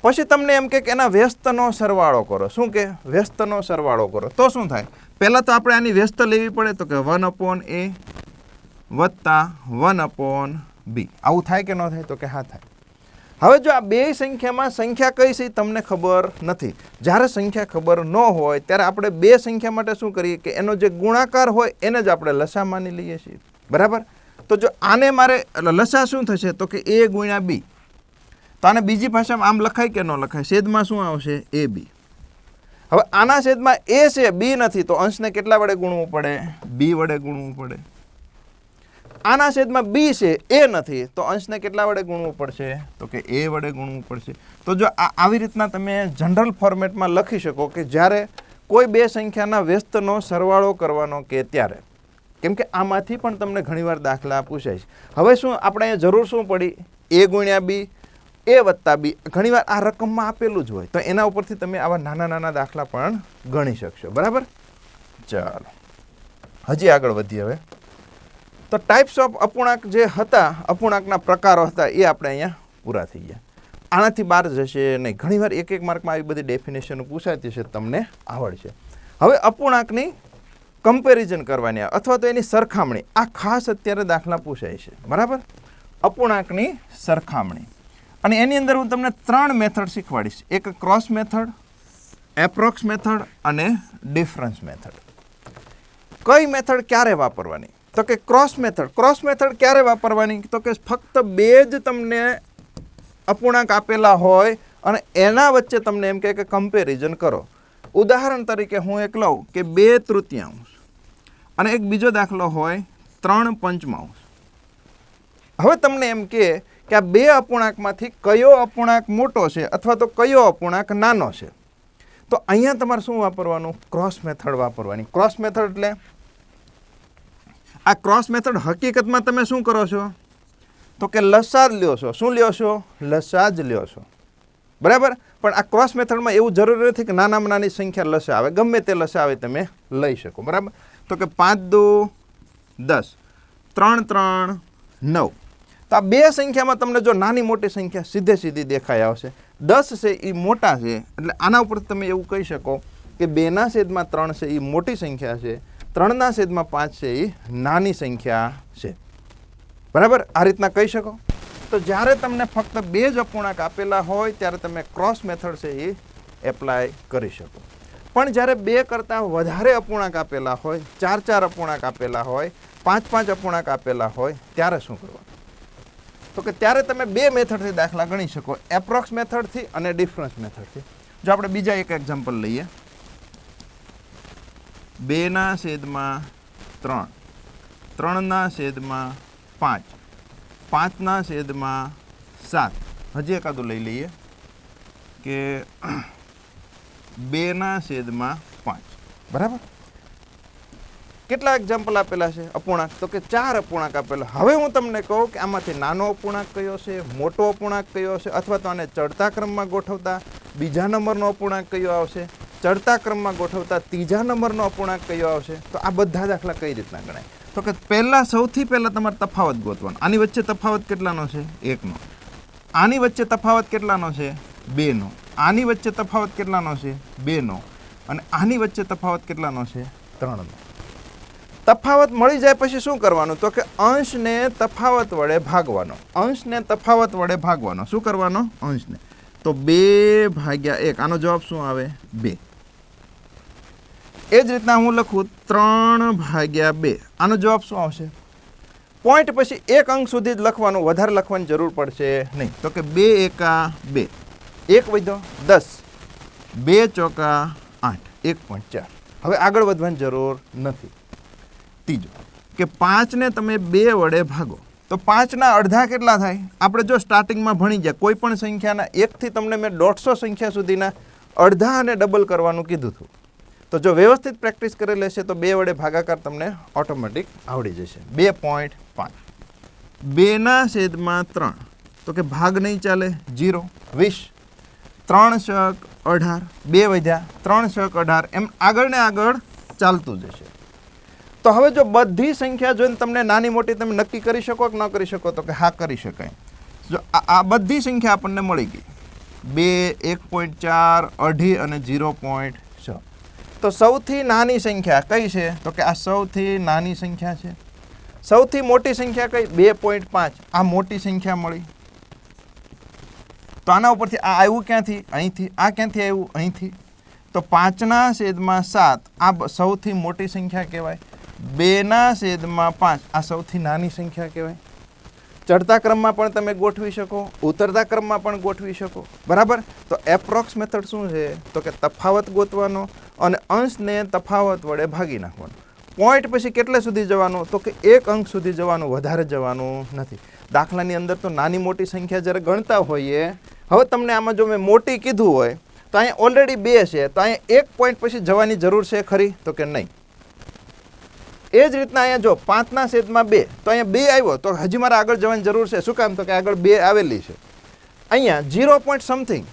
પછી તમને એમ કે એના વ્યસ્તનો સરવાળો કરો. શું કે? વ્યસ્તનો સરવાળો કરો. તો શું થાય? પહેલાં તો આપણે આની વ્યસ્ત લેવી પડે, તો કે 1/a વત્તા 1/b. આવું થાય કે ન થાય? તો કે હા થાય. હવે જો આ 2 સંખ્યામાં સંખ્યા કઈ છે તમને ખબર નથી. જ્યારે સંખ્યા ખબર ન હોય ત્યારે આપણે 2 સંખ્યા માટે શું કરીએ કે એનો જે ગુણાકાર હોય એને જ આપણે લસા માની લઈએ છીએ. બરાબર? તો જો આને મારે લસા શું થશે? તો કે a × b. તો આને બીજી ભાષામાં આમ લખાય કે ન લખાય? છેદમાં શું આવશે? ab. હવે આના છેદમાં a છે, b નથી, તો અંશને કેટલા વડે ગુણવું પડે? b વડે ગુણવું પડે. આના છેદમાં b છે, a નથી, તો અંશને કેટલા વડે ગુણવું પડશે? તો કે a વડે ગુણવું પડશે. તો જો આવી રીતના તમે જનરલ ફોર્મેટમાં લખી શકો કે જ્યારે કોઈ 2 સંખ્યાના વ્યસ્તનો સરવાળો કરવાનો કે ત્યારે, કેમ કે આમાંથી પણ તમને ઘણીવાર દાખલા પૂછાય છે. હવે શું આપણે અહીંયા જરૂર શું પડી? a × b, a વત્તા b. ઘણીવાર આ રકમમાં આપેલું જ હોય, તો એના ઉપરથી તમે આવા નાના દાખલા પણ ગણી શકશો. બરાબર? ચાલો હજી આગળ વધીએ. હવે તો ટાઈપ્સ ઓફ અપૂર્ણાંક જે હતા, અપૂર્ણાંકના પ્રકારો હતા, એ આપણે અહીંયા પૂરા થઈ ગયા. આનાથી બહાર જશે નહીં. ઘણીવાર એક માર્કમાં આવી બધી ડેફિનેશન પૂછાતી છે, તમને આવડશે. હવે અપૂર્ણાંકની કમ્પેરિઝન કરવાની અથવા તો એની સરખામણી, આ ખાસ અત્યારે દાખલા પૂછાય છે, બરાબર. અપૂર્ણાંકની સરખામણી, અને એની અંદર હું તમને 3 મેથડ શીખવાડીશ. એક ક્રોસ મેથડ, એપ્રોક્સ મેથડ અને ડિફરન્સ મેથડ. કઈ મેથડ ક્યારે વાપરવાની? તો કે ક્રોસ મેથડ. ક્રોસ મેથડ ક્યારે વાપરવાની? તો કે ફક્ત બે જ તમને અપૂર્ણાંક આપેલા હોય અને એના વચ્ચે તમને એમ કહે કે કમ્પેરિઝન કરો. ઉદાહરણ તરીકે હું એક લઉં કે 2/3 અને એક બીજો દાખલો હોય 3/5. હવે તમને એમ કે આ બે અપૂર્ણાંકમાંથી કયો અપૂર્ણાંક મોટો છે અથવા તો કયો અપૂર્ણાંક નાનો છે. તો અહીંયા તમારે શું વાપરવાનું? ક્રોસ મેથડ વાપરવાની. ક્રોસ મેથડ એટલે આ ક્રોસ મેથડ હકીકતમાં તમે શું કરો છો? તો કે લસા જ લ્યો છો. શું લ્યો છો? લસા જ લ્યો છો, બરાબર. પણ આ ક્રોસ મેથડમાં એવું જરૂરી નથી કે નાનામાં નાની સંખ્યા લસા આવે, ગમે તે લસા આવે તમે લઈ શકો, બરાબર. તો કે 5 2 10, 3 3 9. તો આ બે સંખ્યામાં તમને જો નાની મોટી સંખ્યા સીધી દેખાઈ આવશે. 10 છે એ મોટા છે, એટલે આના ઉપર તમે એવું કહી શકો કે 2/3 છે એ મોટી સંખ્યા છે, 3/5 છે એ નાની સંખ્યા છે, બરાબર. આ રીતના કહી શકો. તો જ્યારે તમને ફક્ત બે જ અપૂર્ણાંક આપેલા હોય ત્યારે તમે ક્રોસ મેથડ છે એ એપ્લાય કરી શકો. પણ જ્યારે બે કરતાં વધારે અપૂર્ણાંક આપેલા હોય, 4 અપૂર્ણાંક આપેલા હોય, 5 અપૂર્ણાંક આપેલા હોય, ત્યારે શું કરવાનું? તો કે ત્યારે તમે બે મેથડથી દાખલા ગણી શકો, એપ્રોક્સ મેથડથી અને ડિફરન્સ મેથડથી. જો આપણે બીજા એક એક્ઝામ્પલ લઈએ, 2/3, 3/5, 5/7. હજી એકાદું લઈ લઈએ કે 2/5, બરાબર. કેટલા એક્ઝામ્પલ આપેલા છે અપૂર્ણાંક? તો કે 4 અપૂર્ણાંક આપેલા. હવે હું તમને કહું કે આમાંથી નાનો અપૂર્ણાંક કયો છે, મોટો અપૂર્ણાંક કયો છે, અથવા તો આને ચડતા ક્રમમાં ગોઠવતા બીજા નંબરનો અપૂર્ણાંક કયો આવશે, ચડતા ક્રમમાં ગોઠવતા ત્રીજા નંબરનો અપૂર્ણાંક કયો આવશે. તો આ બધા દાખલા કઈ રીતના ગણાય? તો કે સૌથી પહેલાં તમારે તફાવત ગોતવાનો. આની વચ્ચે તફાવત કેટલાનો છે? 1નો. આની વચ્ચે તફાવત કેટલાનો છે? 2નો. આની વચ્ચે તફાવત કેટલાનો છે? 2નો. અને આની વચ્ચે તફાવત કેટલાનો છે? 3નો. તફાવત મળી જાય પછી શું કરવાનું? તો કે અંશને તફાવત વડે ભાગવાનો. અંશને તફાવત વડે ભાગવાનો. શું કરવાનો? અંશને. તો 2/1. આનો જવાબ શું આવે? 2. એ જ રીતના હું લખું 3/2. આનો જવાબ શું આવશે? પોઈન્ટ પછી એક અંક સુધી જ લખવાનું, વધારે લખવાની જરૂર પડશે નહીં. તો કે 2 એકા 2, 1 વધ્યો 10, 2 ચોકા 8, 1.4. હવે આગળ વધવાની જરૂર નથી. ત્રીજો કે 5ને તમે 2 વડે ભાગો તો 5ના અડધા કેટલા થાય? આપણે જો સ્ટાર્ટિંગમાં ભણી ગયા કોઈ પણ સંખ્યાના 1થી તમને મેં 150 સંખ્યા સુધીના અડધા અને ડબલ કરવાનું કીધું હતું. તો જો વ્યવસ્થિત પ્રેક્ટિસ કરી લેશે તો 2 વડે ભાગાકાર તમને ઓટોમેટિક આવડી જશે. 2.5. 2/3. તો કે ભાગ નહીં ચાલે, 0, 20. 3 × 18, 2 વધ્યા, 3 × 18, એમ આગળ ને આગળ ચાલતું જશે. તો હવે જો બધી સંખ્યા જોઈને તમને નાની મોટી તમે નક્કી કરી શકો કે ન કરી શકો? તો કે હા, કરી શકાય. જો આ બધી સંખ્યા આપણને મળી ગઈ, 2, 1.4, 2.5 અને 0.6. તો સૌથી નાની સંખ્યા કઈ છે? તો કે આ સૌથી નાની સંખ્યા છે. સૌથી મોટી સંખ્યા કઈ? 2.5. આ મોટી સંખ્યા મળી. તો આના ઉપરથી આ આવ્યું ક્યાંથી? અહીંથી. આ ક્યાંથી આવ્યું? અહીંથી. તો 5/7 આ સૌથી મોટી સંખ્યા કહેવાય. 2/5 આ સૌથી નાની સંખ્યા કહેવાય. ચડતા ક્રમમાં પણ તમે ગોઠવી શકો, ઉતરતા ક્રમમાં પણ ગોઠવી શકો, બરાબર. તો એપ્રોક્સ મેથડ શું છે? તો કે તફાવત ગોતવાનો અને અંશને તફાવત વડે ભાગી નાખવાનો. પોઈન્ટ પછી કેટલે સુધી જવાનું? તો કે એક અંક સુધી જવાનું, વધારે જવાનું નથી. દાખલાની અંદર તો નાની મોટી સંખ્યા જ્યારે ગણતા હોઈએ, હવે તમને આમાં જો મેં મોટી કીધું હોય તો અહીંયા ઓલરેડી 2 છે, તો અહીંયા એક પોઈન્ટ પછી જવાની જરૂર છે ખરી? તો કે નહીં. એ જ રીતના અહીંયા જો 5/2 તો અહીંયા 2 આવ્યો તો હજી મારે આગળ જવાની જરૂર છે. શું કામ? તો કે આગળ 2 આવેલી છે. અહીંયા 0.something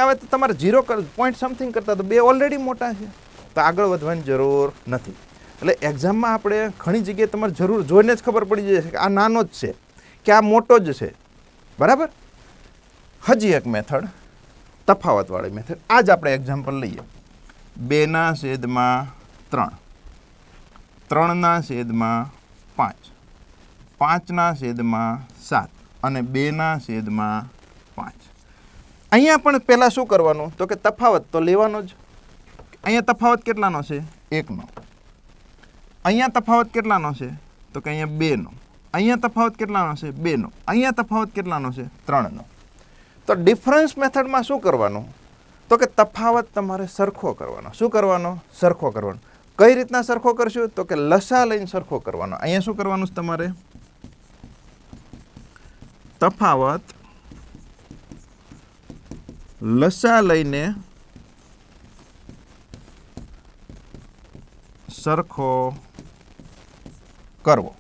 આવે તો તમારે 0.something કરતાં તો 2 ઓલરેડી મોટા છે, તો આગળ વધવાની જરૂર નથી. એટલે એક્ઝામમાં આપણે ઘણી જગ્યાએ તમારે જરૂર જોઈને જ ખબર પડી જાય છે કે આ નાનો જ છે કે આ મોટો જ છે, બરાબર. હજી એક મેથડ તફાવતવાળી મેથડ. આ જ આપણે એક્ઝામ્પલ લઈએ. 2/3, 3/5, 5/7 અને 2/5. અહીંયા પણ પહેલાં શું કરવાનું તો કે તફાવત તો લેવાનો જ. અહીંયા તફાવત કેટલાનો છે? 1નો. અહીંયા તફાવત કેટલાનો છે તો કે અહીંયા 2નો. અહીંયા તફાવત કેટલાનો છે? 2નો. અહીંયા તફાવત કેટલાનો છે? 3નો. તો ડિફરન્સ મેથડમાં શું કરવાનું તો કે તફાવત તમારે સરખો કરવાનો. શું કરવાનો? સરખો કરવાનો. કઈ રીતના સરખો કરશું તો કે લસા લઈને સરખો કરવાનો. અહીંયા શું કરવાનું છે તમારે? તફાવત લસા લઈને સરખો કરવો.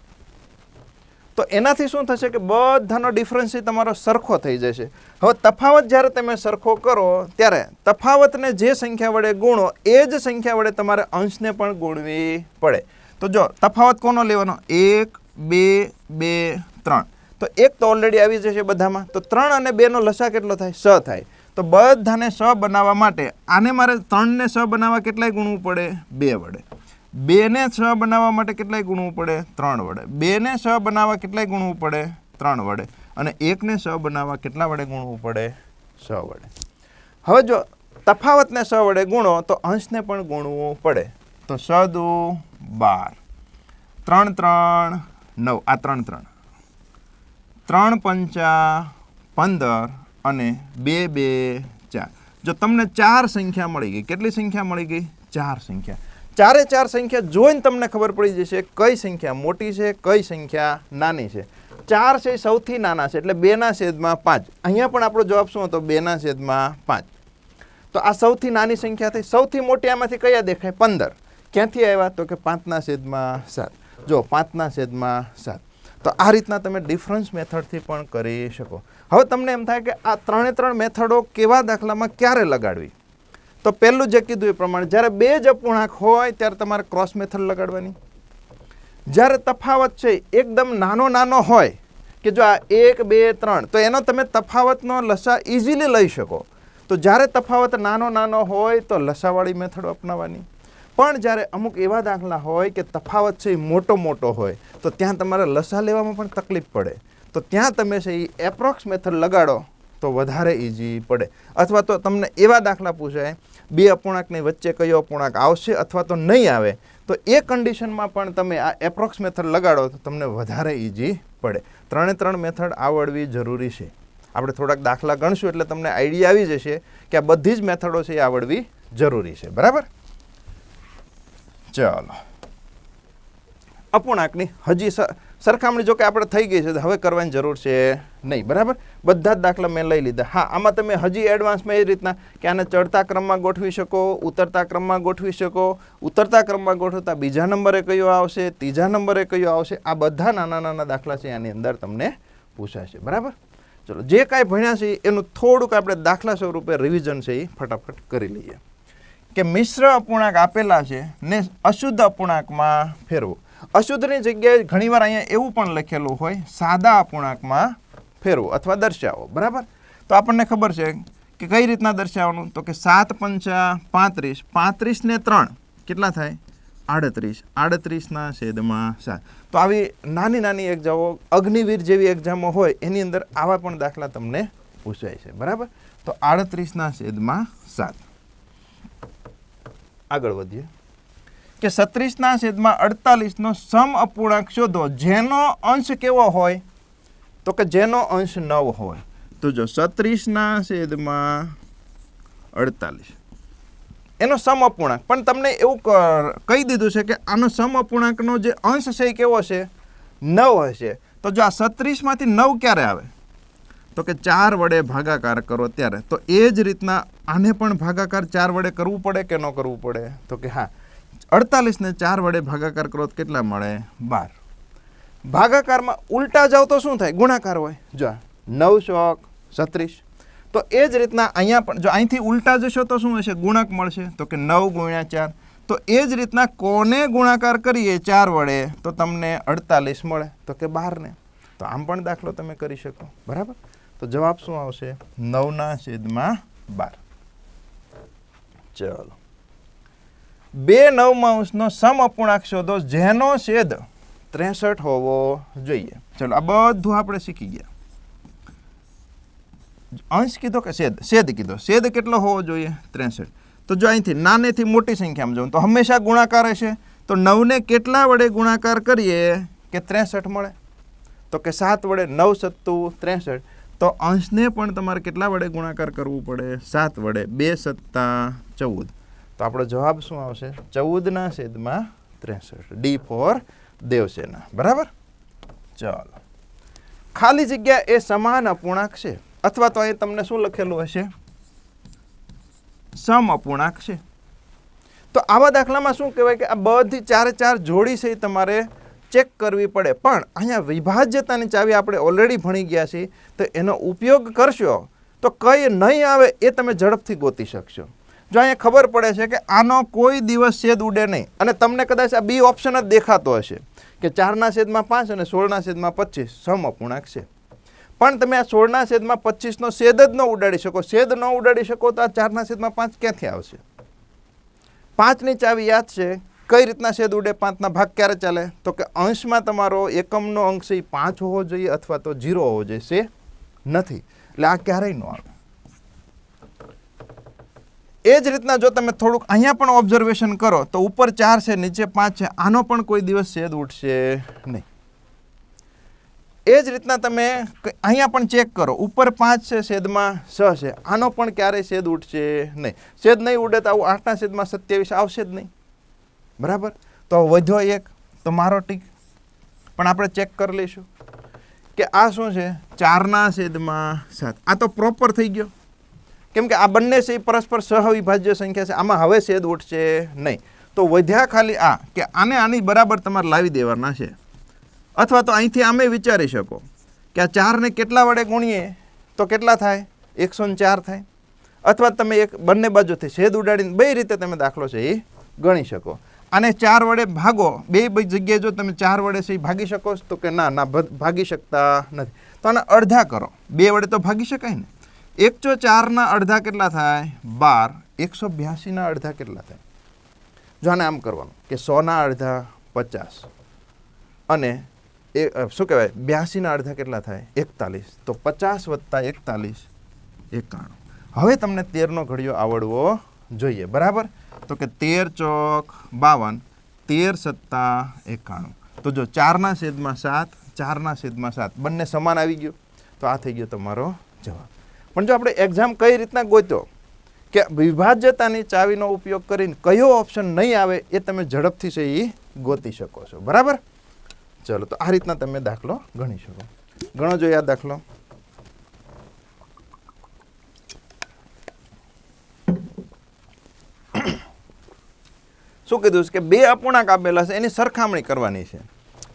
તો એનાથી શું થશે કે બધાનો ડિફરન્સ તમારો સરખો થઈ જશે. હવે તફાવત જ્યારે તમે સરખો કરો ત્યારે તફાવતને જે સંખ્યા વડે ગુણો એ જ સંખ્યા વડે તમારે અંશને પણ ગુણવી પડે. તો જો તફાવત કોનો લેવાનો? 1, 2, 2, 3. તો 1 તો ઓલરેડી આવી જશે બધામાં. તો 3 અને 2નો લસા કેટલો થાય? 6 થાય. તો બધાને 6 બનાવવા માટે આને મારે 3ને 6 બનાવવા કેટલાય ગુણવું પડે? 2 વડે. 2ને 6 બનાવવા માટે કેટલાય ગુણવું પડે? 3 વડે. 2ને 6 બનાવવા કેટલાય ગુણવું પડે? 3 વડે. અને 1ને 6 બનાવવા કેટલા વડે ગુણવું પડે? 6 વડે. હવે જો તફાવતને 6 વડે ગુણો તો અંશને પણ ગુણવું પડે. તો 6 દુ 12, 3 3 9, આ 3 3, 3 પંચા 15 અને 2 2 4. જો તમને 4 સંખ્યા મળી ગઈ. કેટલી સંખ્યા મળી ગઈ? 4 સંખ્યા. 4 સંખ્યા જોઈને તમને ખબર પડી જશે કઈ સંખ્યા મોટી છે, કઈ સંખ્યા નાની છે. 4 છે સૌથી નાના છે એટલે 2/5. અહીંયા પણ આપણો જવાબ શું હતો? 2/5. તો આ સૌથી નાની સંખ્યા થઈ. સૌથી મોટી આમાંથી કયા દેખાય? 15. ક્યાંથી આવ્યા તો કે 5/7. જો 5/7. તો આ રીતના તમે ડિફરન્સ મેથડથી પણ કરી શકો. હવે તમને એમ થાય કે આ 3 મેથડો કેવા દાખલામાં ક્યારે લગાડવી? તો પહેલું જે કીધું એ પ્રમાણે જ્યારે 2 જ અપૂર્ણાંક હોય ત્યારે તમારે ક્રોસ મેથડ લગાડવાની. જ્યારે તફાવત છે એકદમ નાનો હોય કે જો આ 1 2 3 તો એનો તમે તફાવતનો લસા ઇઝીલી લઈ શકો. તો જ્યારે તફાવત નાનો હોય તો લસાવાળી મેથડ અપનાવવાની. પણ જ્યારે અમુક એવા દાખલા હોય કે તફાવત છે એ મોટો હોય તો ત્યાં તમારે લસા લેવામાં પણ તકલીફ પડે. તો ત્યાં તમે છે એ એપ્રોક્સ મેથડ લગાડો તો વધારે ઇઝી પડે. અથવા તો તમને એવા દાખલા પૂછાય 2 અપૂર્ણાંકની વચ્ચે કયો અપૂર્ણાંક આવશે અથવા તો નહીં આવે તો એ કન્ડિશનમાં પણ તમે આ એપ્રોક્સ મેથડ લગાડો તો તમને વધારે ઇઝી પડે. 3 મેથડ આવડવી જરૂરી છે. આપણે થોડાક દાખલા ગણશું એટલે તમને આઈડિયા આવી જશે કે આ બધી જ મેથડો છે એ આવડવી જરૂરી છે. બરાબર? ચાલો, અપૂર્ણાંકની હજી સરખામણી જો કે આપણે થઈ ગઈ છે હવે કરવાની જરૂર છે નહીં. બરાબર? બધા જ દાખલા મેં લઈ લીધા. હા, આમાં તમે હજી એડવાન્સમાં એ રીતના કે આને ચડતા ક્રમમાં ગોઠવી શકો, ઉતરતા ક્રમમાં ગોઠવી શકો. ઉતરતા ક્રમમાં ગોઠવતા બીજા નંબરે કયો આવશે, ત્રીજા નંબરે કયો આવશે, આ બધા નાના દાખલા છે આની અંદર તમને પૂછાશે. બરાબર? ચલો, જે કાંઈ ભણ્યા છે એનું થોડુંક આપણે દાખલા સ્વરૂપે રિવિઝન છે એ ફટાફટ કરી લઈએ. કે મિશ્ર અપૂર્ણાંક આપેલા છે ને અશુદ્ધ અપૂર્ણાંકમાં ફેરવો. અશુદ્ધની જગ્યાએ ઘણીવાર અહીંયા એવું પણ લખેલું હોય સાદા અપૂર્ણાંકમાં ફેરવો અથવા દર્શાવો. બરાબર? તો આપણને ખબર છે કે કઈ રીતના દર્શાવવાનું તો કે 7 પંચા 35, 35 ને 3 કેટલા થાય? 38, 38/7. તો આવી નાની એક્ઝામો, અગ્નિવીર જેવી એક્ઝામો હોય એની અંદર આવા પણ દાખલા તમને પૂછાય છે. બરાબર? તો 38/7. આગળ વધીએ કે 36/48નો સમ અપૂર્ણાંક શોધો જેનો અંશ કેવો હોય તો કે જેનો અંશ 9 હોય. તો જો 36/48 એનો સમ અપૂર્ણાંક, પણ તમને એવું કહી દીધું છે કે આનો સમ અપૂર્ણાંકનો જે અંશ છે એ કેવો છે? 9 હશે. તો જો આ 36માંથી 9 ક્યારે આવે તો કે 4 વડે ભાગાકાર કરો ત્યારે. તો એ જ રીતના આને પણ ભાગાકાર 4 વડે કરવું પડે કે ન કરવું પડે તો કે હા. 48ને 4 વડે ભાગાકાર કરો તો કેટલા મળે? 12. ભાગાકારમાં ઉલટા જાવ તો શું થાય? ગુણાકાર હોય. જો 9 ચોક 36. તો એ જ રીતના અહીંયા પણ જો અહીંથી ઉલટા જશો તો શું હશે? ગુણક મળશે. તો કે 9 × 4. તો એ જ રીતના કોને ગુણાકાર કરીએ 4 વડે તો તમને 48 મળે તો કે 12 ને. તો આમ પણ દાખલો તમે કરી શકો. બરાબર? તો તો જવાબ શું આવશે? 9/12. ચલો, 2 નવમાંશનો સમઅપૂર્ણાંક શોધો જેનો છેદ 63 હોવો જોઈએ. ચલો, આ બધું આપણે શીખી ગયા. અંશ કીધો કે છેદ કીધો. છેદ કેટલો હોવો જોઈએ? 63. તો જો અહીંથી નાનેથી મોટી સંખ્યામાં જાઉં તો હંમેશા ગુણાકાર હશે. તો 9ને કેટલા વડે ગુણાકાર કરીએ કે 63 મળે? તો કે 7 વડે. 9 સત્તું 63. તો અંશને પણ તમારે કેટલા વડે ગુણાકાર કરવું પડે? 7 વડે. 2 સત્તા 14. તો આપણો જવાબ શું આવશે? 14/63. D for Devsena. બરાબર. ચાલો, ખાલી જગ્યા એ સમાન અપૂર્ણાંક છે, અથવા તો અહીં તમને શું લખેલું હશે? સમઅપૂર્ણાંક છે. તો આવા દાખલામાં શું કહેવાય કે આ બધી 4 જોડી છે એ તમારે ચેક કરવી પડે. પણ અહીંયા વિભાજ્યતાની ચાવી આપણે ઓલરેડી ભણી ગયા છીએ, તો એનો ઉપયોગ કરશો તો કઈ નહીં આવે એ તમે ઝડપથી ગોતી શકશો. જો અહીંયા ખબર પડે છે કે આનો કોઈ દિવસ છેદ ઉડે નહીં, અને તમને કદાચ આ બી ઓપ્શન જ દેખાતો હશે કે 4/5 અને 16/25 સમઅપૂર્ણાંક છે. પણ તમે આ 16/25 છેદ જ ન ઉડાડી શકો. છેદ ન ઉડાડી શકો તો આ 4/5 ક્યાંથી આવશે? 5ની ચાવી યાદ છે. કઈ રીતના છેદ ઉડે? 5ના ભાગ ક્યારે ચાલે? તો કે અંશમાં તમારો એકમનો અંક છે 5 હોવો જોઈએ અથવા તો 0 હોવો જોઈએ. છે નથી, એટલે આ ક્યારેય ન આવે. એ જ રીતના જો તમે થોડુંક અહીંયા પણ ઓબ્ઝર્વેશન કરો તો ઉપર 4 છે, નીચે 5 છે. આનો પણ કોઈ દિવસ છેદ ઉડશે નહીં. એ જ રીતના તમે અહીંયા પણ ચેક કરો. ઉપર 5 છે, છેદમાં 6 છે. આનો પણ ક્યારેય છેદ ઉડશે નહીં. છેદ નહીં ઉડે તો આવું 8/27 આવશે જ નહીં. બરાબર. તો વધ્યો 1, તો મારો ટીક. પણ આપણે ચેક કરી લઈશું કે આ શું છે? 4/7. આ તો પ્રોપર થઈ ગયો, કેમ કે આ બંને છે પરસ્પર સહવિભાજ્ય સંખ્યા છે. આમાં હવે છેદ ઉઠશે નહીં. તો વધ્યા ખાલી આ કે આની બરાબર તમારે લાવી દેવાના છે. અથવા તો અહીંથી આમે વિચારી શકો કે આ 4ને કેટલા વડે ગુણીએ તો કેટલા થાય? 104 થાય. અથવા તમે બંને બાજુથી છેદ ઉડાડીને બે રીતે તમે દાખલો છે એ ગણી શકો. આને 4 વડે ભાગો. બે જગ્યાએ જો તમે 4 વડે છે એ ભાગી શકો તો કે ના ભાગી શકતા નથી. તો આને અડધા કરો. 2 વડે તો ભાગી શકાય ને. 104ના અડધા કેટલા થાય? 12. 182ના અડધા કેટલા થાય? જો આને આમ કરવાનું કે 100ના અડધા 50 અને શું કહેવાય 82ના અડધા કેટલા થાય? 41. તો 50 + 41 91. હવે તમને 13નો ઘડિયો આવડવો જોઈએ. બરાબર. તો કે 13 ચોક 52, 13 સત્તા 91. તો જો 4/7, 4/7 બંને સમાન આવી ગયું. તો આ થઈ ગયો તમારો જવાબ. પણ જો આપણે એક્ઝામ કઈ રીતના ગોત્યો કે વિભાજ્યતાની ચાવીનો ઉપયોગ કરીને કયો ઓપ્શન નહીં આવે એ તમે ઝડપથી છે એ ગોતી શકો છો. બરાબર. ચલો, તો આ રીતના તમે દાખલો ગણી શકો. ગણો જોઈએ આ દાખલો. શું કીધું છે કે 2 અપૂર્ણાંક આપેલા છે, એની સરખામણી કરવાની છે.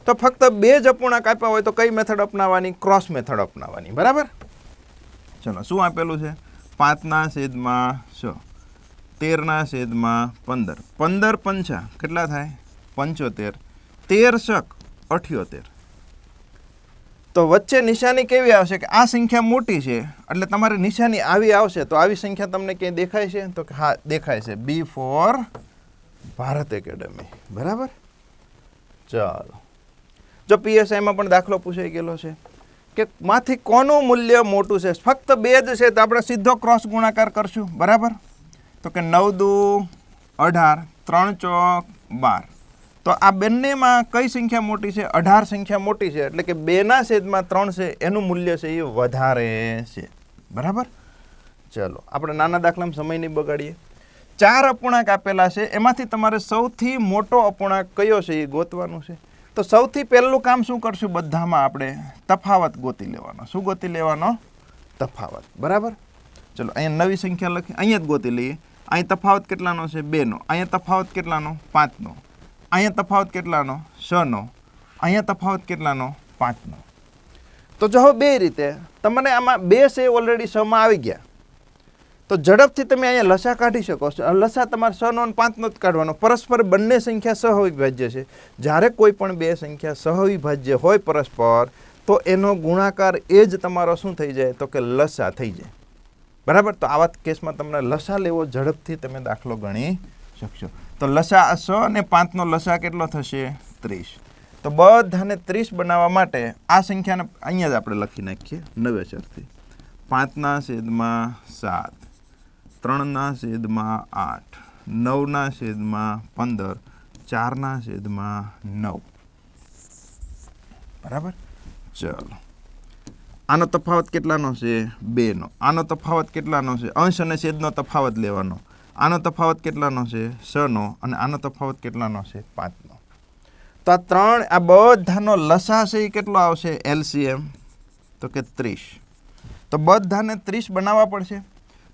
તો ફક્ત 2 જ અપૂર્ણાંક આપ્યા હોય તો કઈ મેથડ અપનાવવાની? ક્રોસ મેથડ અપનાવવાની. બરાબર. ચલો, શું આપેલું છે? 5/6, 13/15. 15 પંચા કેટલા થાય? 75. 13 શક 78. તો વચ્ચે નિશાની કેવી આવશે કે આ સંખ્યા મોટી છે એટલે તમારી નિશાની આવી આવશે. તો આવી સંખ્યા તમને ક્યાંય દેખાય છે? તો હા, દેખાય છે. બી ફોર ભારત એકેડમી. બરાબર. ચાલો, જો પીએસઆઈમાં પણ દાખલો પૂછાઈ ગયેલો છે કે માંથી કોનું મૂલ્ય મોટું છે? ફક્ત 2 જ છે તો આપણે સીધો ક્રોસ ગુણાકાર કરશું. બરાબર. તો કે 9 દુ 18, 3 ચોક 12. તો આ બંનેમાં કઈ સંખ્યા મોટી છે? 18 સંખ્યા મોટી છે. એટલે કે 2/3 છે એનું મૂલ્ય છે એ વધારે છે. બરાબર. ચલો, આપણે નાના દાખલામાં સમય નહીં બગાડીએ. 4 અપૂર્ણાંક આપેલા છે, એમાંથી તમારે સૌથી મોટો અપૂર્ણાંક કયો છે એ ગોતવાનું છે. તો સૌથી પહેલું કામ શું કરશું? બધામાં આપણે તફાવત ગોતી લેવાનો. શું ગોતી લેવાનો? તફાવત. બરાબર. ચલો, અહીંયા નવી સંખ્યા લખી, અહીંયા જ ગોતી લઈએ. અહીં તફાવત કેટલાનો છે? 2નો. અહીંયા તફાવત કેટલાનો? 5નો. અહીંયા તફાવત કેટલાનો? 6નો. અહીંયા તફાવત કેટલાનો? 5નો. તો જો બે રીતે તમને આમાં 2 છે ઓલરેડી 6માં આવી ગયા. તો ઝડપથી તમે અહીંયા લસા કાઢી શકો છો. લસા તમારે 6નો અને 5નો જ કાઢવાનો. પરસ્પર બંને સંખ્યા સહવિભાજ્ય છે. જ્યારે કોઈ પણ 2 સંખ્યા સહવિભાજ્ય હોય પરસ્પર, તો એનો ગુણાકાર એ જ તમારો શું થઈ જાય તો કે લસા થઈ જાય. બરાબર. તો આવા કેસમાં તમને લસા લેવો ઝડપથી તમે દાખલો ગણી શકશો. તો લસા 100 અને 5નો લસા કેટલો થશે 30. તો બધાને 30 બનાવવા માટે આ સંખ્યાને અહીંયા જ આપણે લખી નાખીએ નવેસરથી. 5/7, 3/8, 9/15, 4/9. બરાબર. ચલો, આનો તફાવત કેટલાનો છે 2નો. આનો તફાવત કેટલાનો છે અંશ અને છેદનો તફાવત લેવાનો. આનો તફાવત કેટલાનો છે 6નો અને આનો તફાવત કેટલાનો છે 5નો. તો આ બધાનો લસા છે એ કેટલો આવશે LCM તો કે 30. તો બધાને 30 બનાવવા પડશે.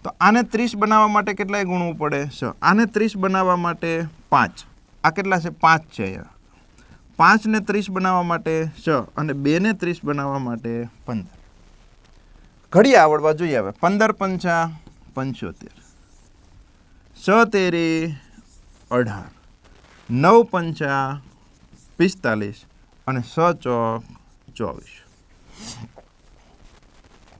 તો આને 30 બનાવવા માટે કેટલાય ગુણવું પડે 6. આને 30 બનાવવા માટે 5. આ કેટલા છે 5 છે અહીંયા. 5ને 30 બનાવવા માટે 6 અને 2ને 30 બનાવવા માટે 15. ઘડી આવડવા જોઈએ. હવે 15 × 5 = 75, 6 × 18, 9 × 45 અને 6 × 24.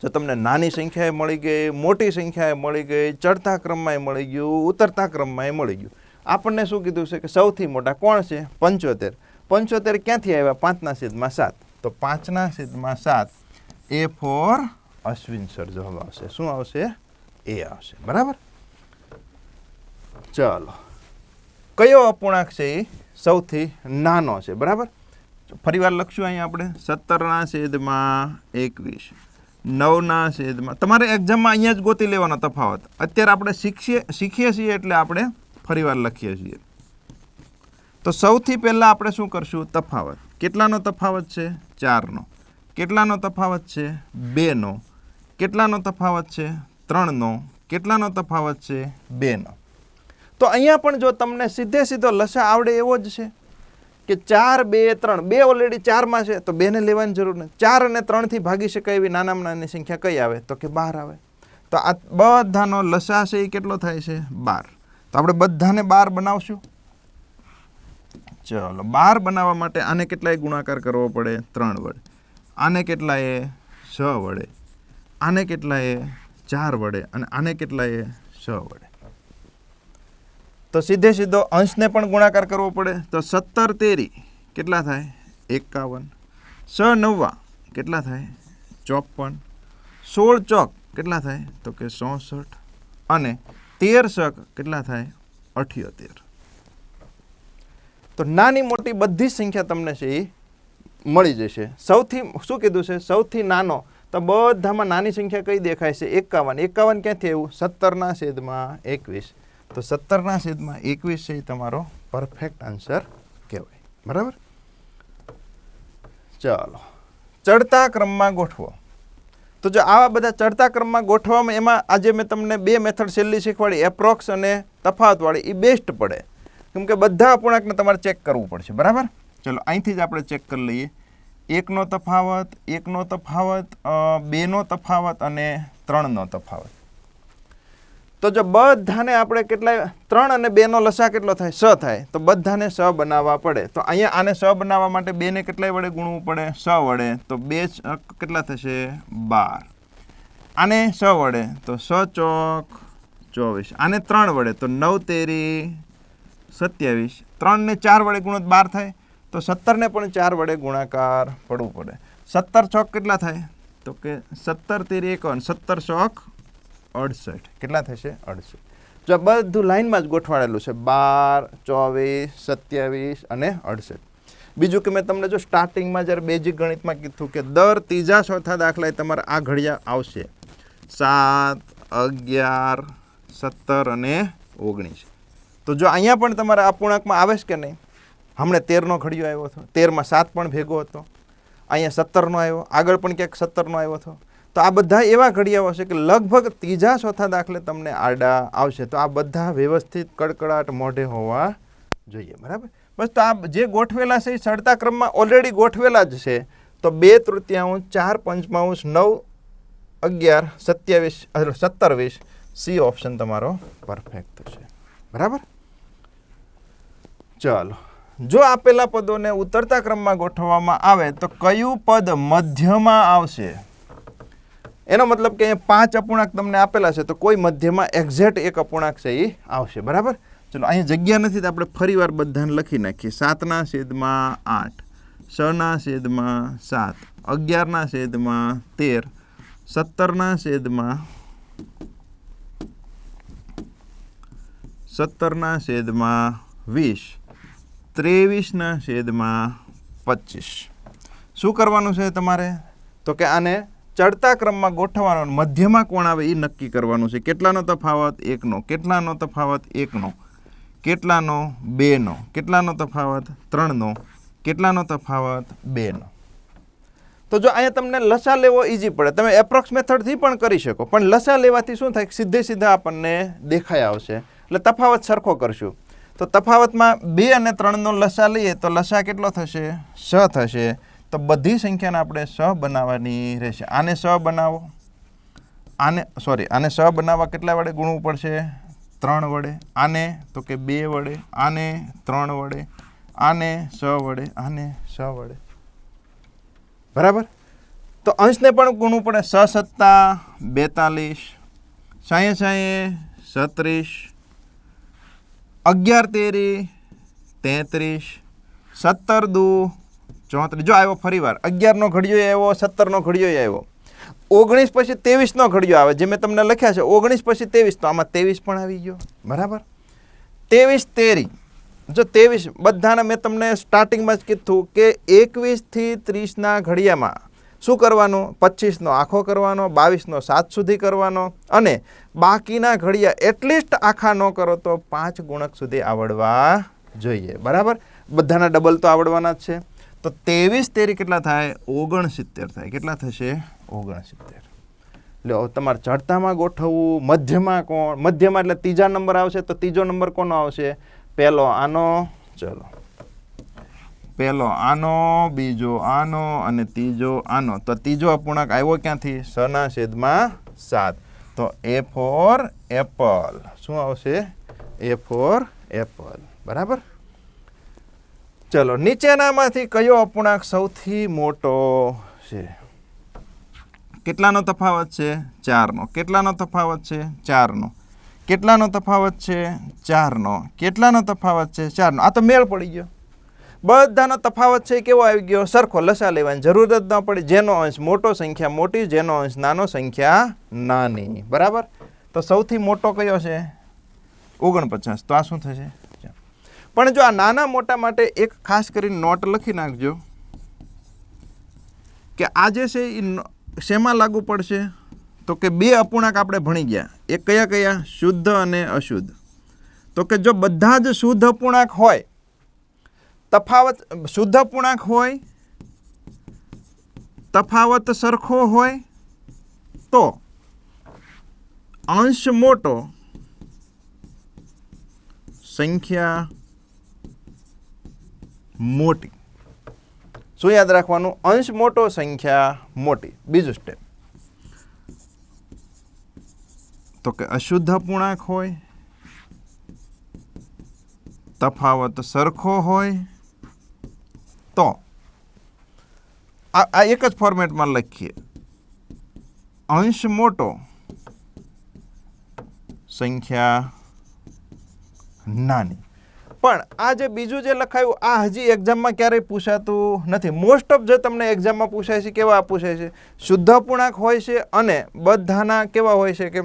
જો તમને નાની સંખ્યાએ મળી ગઈ, મોટી સંખ્યાએ મળી ગઈ, ચડતા ક્રમમાં મળી ગયું, ઉતરતા ક્રમમાં મળી ગયું. આપણને શું કીધું છે કે સૌથી મોટા કોણ છે 75. 75 ક્યાંથી આવ્યા 5/7. તો 5/7 A ફોર અશ્વિન સર જવાબ આવશે. શું આવશે એ આવશે. બરાબર. ચાલો, કયો અપૂર્ણાંક છે એ સૌથી નાનો છે. બરાબર. ફરીવાર લખશું અહીંયા આપણે 17/21, 9/. તમારે એક્ઝામમાં અહીંયા જ ગોતી લેવાનો તફાવત. અત્યારે આપણે શીખીએ છીએ એટલે આપણે ફરીવાર લખીએ છીએ. તો સૌથી પહેલાં આપણે શું કરશું તફાવત. કેટલાનો તફાવત છે 4નો. કેટલાનો તફાવત છે 2નો. કેટલાનો તફાવત છે 3નો. કેટલાનો તફાવત છે 2નો. તો અહીંયા પણ જો તમને સીધો લસા આવડે એવો જ છે કે 4, 2, 3. 2 ઓલરેડી 4માં છે તો 2ને લેવાની જરૂર નથી. 4 અને 3થી ભાગી શકાય એવી નાનામાં નાની સંખ્યા કઈ આવે તો કે 12 આવે. તો આ બધાનો લસા છે એ કેટલો થાય છે 12. તો આપણે બધાને 12 બનાવશું. ચલો, 12 બનાવવા માટે આને કેટલાય ગુણાકાર કરવો પડે 3 વડે. આને કેટલાય 6 વડે. આને કેટલાય 4 વડે અને આને કેટલાય 6 વડે. તો સીધો અંશને પણ ગુણાકાર કરવો પડે. તો 17 તેરી કેટલા થાય 51. 6 9 કેટલા થાય 54. 16 ચોક કેટલા થાય તો કે 64 અને 13 શક કેટલા થાય 78. તો નાની મોટી બધી સંખ્યા તમને છે એ મળી જશે. સૌથી શું કીધું છે સૌથી નાનો. તો બધામાં નાની સંખ્યા કઈ દેખાય છે 51. 51 ક્યાંથી આવ્યું 17/21. તો 17/21 છે એ તમારો પરફેક્ટ આન્સર કહેવાય. બરાબર. ચાલો, ચડતા ક્રમમાં ગોઠવો. તો જો આવા બધા ચડતા ક્રમમાં ગોઠવવામાં એમાં આજે મેં તમને 2 મેથડ છેલ્લી શીખવાડી, એપ્રોક્સ અને તફાવતવાળી. એ બેસ્ટ પડે કેમ કે બધા અપૂર્ણાંકને તમારે ચેક કરવું પડશે. બરાબર. ચલો, અહીંથી જ આપણે ચેક કરી લઈએ. 1નો તફાવત, 1નો તફાવત, 2નો તફાવત અને 3નો તફાવત. તો જો બધાને આપણે કેટલાય 3 અને 2નો લસા કેટલો થાય 6 થાય. તો બધાને 6 બનાવવા પડે. તો અહીંયા આને 6 બનાવવા માટે 2ને કેટલાય વડે ગુણવું પડે 6 વડે. તો 2 કેટલા થશે 12. આને 6 વડે તો 6 ચોક 24. આને 3 વડે તો 9 તેરી 27. 3ને 4 વડે ગુણો 12 થાય. તો 17ને પણ 4 વડે ગુણાકાર પડવું પડે. 17 ચોક કેટલા થાય તો કે 17 તેરી 51. 17 ચોક 68. કેટલા થશે 68. જો બધું લાઈનમાં જ ગોઠવાડેલું છે 12, 24, 27 અને 68. બીજું કે મેં તમને જો સ્ટાર્ટિંગમાં જ્યારે બેઝિક ગણિતમાં કીધું કે દર ત્રીજા ચોથા દાખલાએ તમારે આ ઘડિયા આવશે 7, 11, 17 અને 19. તો જો અહીંયા પણ તમારા અપૂર્ણાંકમાં આવે છે કે નહીં. હમણાં 13નો ઘડિયો આવ્યો હતો, 13માં 7 પણ ભેગો હતો, અહીંયા 17નો આવ્યો, આગળ પણ ક્યાંક 17નો આવ્યો હતો. તો આ બધા એવા ઘડિયાઓ છે કે લગભગ ત્રીજા ચોથા દાખલે તમને આડા આવશે. તો આ બધા વ્યવસ્થિત કડકડાટ મોઢે હોવા જોઈએ. બરાબર. બસ તો આ જે ગોઠવેલા છે એ ચડતા ક્રમમાં ઓલરેડી ગોઠવેલા જ છે. તો 2/3, 4/5, 9, 11, 27, 17, 20 સી ઓપ્શન તમારો પરફેક્ટ છે. બરાબર. ચાલો, જો આપેલા પદોને ઉતરતા ક્રમમાં ગોઠવવામાં આવે તો કયું પદ મધ્યમાં આવશે? એનો મતલબ કે 5 અપૂર્ણાંક તમને આપેલા છે તો કોઈ મધ્યમાં એક્ઝેક્ટ એક અપૂર્ણાંક છે એ આવશે. બરાબર. ચલો અહીંયા જગ્યા નથી તો આપણે ફરીવાર બધાને લખી નાખીએ. 7/8, 6/7, 11/13, 17/17, 17/20, 23/25. શું કરવાનું છે તમારે? તો કે આને ચડતા ક્રમમાં ગોઠવવાનો, મધ્યમાં કોણ આવે એ નક્કી કરવાનું છે. કેટલાનો તફાવત? 1નો. કેટલાનો તફાવત? 1નો. કેટલાનો? 2નો. કેટલાનો તફાવત? 3નો. કેટલાનો તફાવત? 2નો. તો જો અહીંયા તમને લસા લેવો ઈઝી પડે, તમે એપ્રોક્સ મેથડથી પણ કરી શકો, પણ લસા લેવાથી શું થાય? સીધે આપણને દેખાઈ આવશે. એટલે તફાવત સરખો કરશું. તો તફાવતમાં 2 અને 3નો લસા લઈએ તો લસા કેટલો થશે? 6 થશે. તો બધી સંખ્યાને આપણે 6 બનાવવાની રહેશે. આને 6 બનાવો, આને 6 બનાવવા કેટલા વડે ગુણવું પડશે? 3 વડે. આને તો કે 2 વડે, આને 3 વડે, આને 6 વડે, આને 6 વડે. બરાબર. તો અંશને પણ ગુણવું પડે. 6 સત્તા 42, 6 36, 11 તેરી 33, 17 દુ 34. જો આવ્યો ફરીવાર 11નો ઘડિયો આવ્યો, 17નો ઘડિયો આવ્યો, 19 પછી 23નો ઘડિયો આવે, જે મેં તમને લખ્યા છે 19 પછી 23, તો આમાં 23 પણ આવી ગયો. બરાબર. 23 તેરી. જો 23 બધાના મેં તમને સ્ટાર્ટિંગમાં જ કીધું કે 21 થી 30ના ઘડિયામાં શું કરવાનું? 25નો આખો કરવાનો, 22નો 7 સુધી કરવાનો, અને બાકીના ઘડિયા એટલીસ્ટ આખા ન કરો તો 5 ગુણક સુધી આવડવા જોઈએ. બરાબર. બધાના ડબલ તો આવડવાના જ છે. તો 23 તેરી કેટલા થાય? 69 થાય. કેટલા થશે? 69. લ્યો તમારે ચડતામાં ગોઠવવું, મધ્યમાં કોણ? મધ્યમાં એટલે ત્રીજા નંબર આવશે, તો ત્રીજો નંબર કોનો આવશે? પહેલો આનો, ચલો પહેલો આનો, બીજો આનો અને ત્રીજો આનો. તો ત્રીજો અપૂર્ણાંક આવ્યો ક્યાંથી? 6/7. તો A ફોર એપલ. શું આવશે? A four Apple. બરાબર. ચલો નીચેનામાંથી કયો અપૂર્ણાંક સૌથી મોટો છે? કેટલાનો તફાવત છે? 4નો. કેટલાનો તફાવત છે? 4નો. કેટલાનો તફાવત છે? 4નો. કેટલાનો તફાવત છે? 4નો. આ તો મેળ પડી ગયો. બધાનો તફાવત છે કેવો આવી ગયો? સરખો. લસા લેવાની જરૂર જ ન પડી. જેનો અંશ મોટો સંખ્યા મોટી, જેનો અંશ નાનો સંખ્યા નાની. બરાબર. તો સૌથી મોટો કયો છે? 49. તો આ શું થશે? પણ જો આ નાના મોટા માટે એક ખાસ કરીને નોટ લખી નાખજો કે આ જે છે એ શેમાં લાગુ પડશે? તો કે 2 અપૂર્ણાંક આપણે ભણી ગયા. એ કયા કયા? શુદ્ધ અને અશુદ્ધ. તો કે જો બધા જ શુદ્ધ અપૂર્ણાંક હોય, તફાવત શુદ્ધ અપૂર્ણાંક હોય, તફાવત સરખો હોય, તો અંશ મોટો, સંખ્યા મોટી. શું યાદ રાખવાનું? અંશ મોટો, સંખ્યા મોટી. બીજું સ્ટેપ તો કે અશુદ્ધ અપૂર્ણાંક હોય, તફાવત સરખો હોય, તો આ એક જ ફોર્મેટમાં લખીએ. અંશ મોટો, સંખ્યા નાની. પણ આ જે બીજું જે લખાયું આ હજી એક્ઝામમાં ક્યારેય પૂછાતું નથી. મોસ્ટ ઓફ જે તમને એક્ઝામમાં પૂછાય છે કેવા પૂછાય છે? શુદ્ધ અપૂર્ણાંક હોય છે અને બધાના કેવા હોય છે કે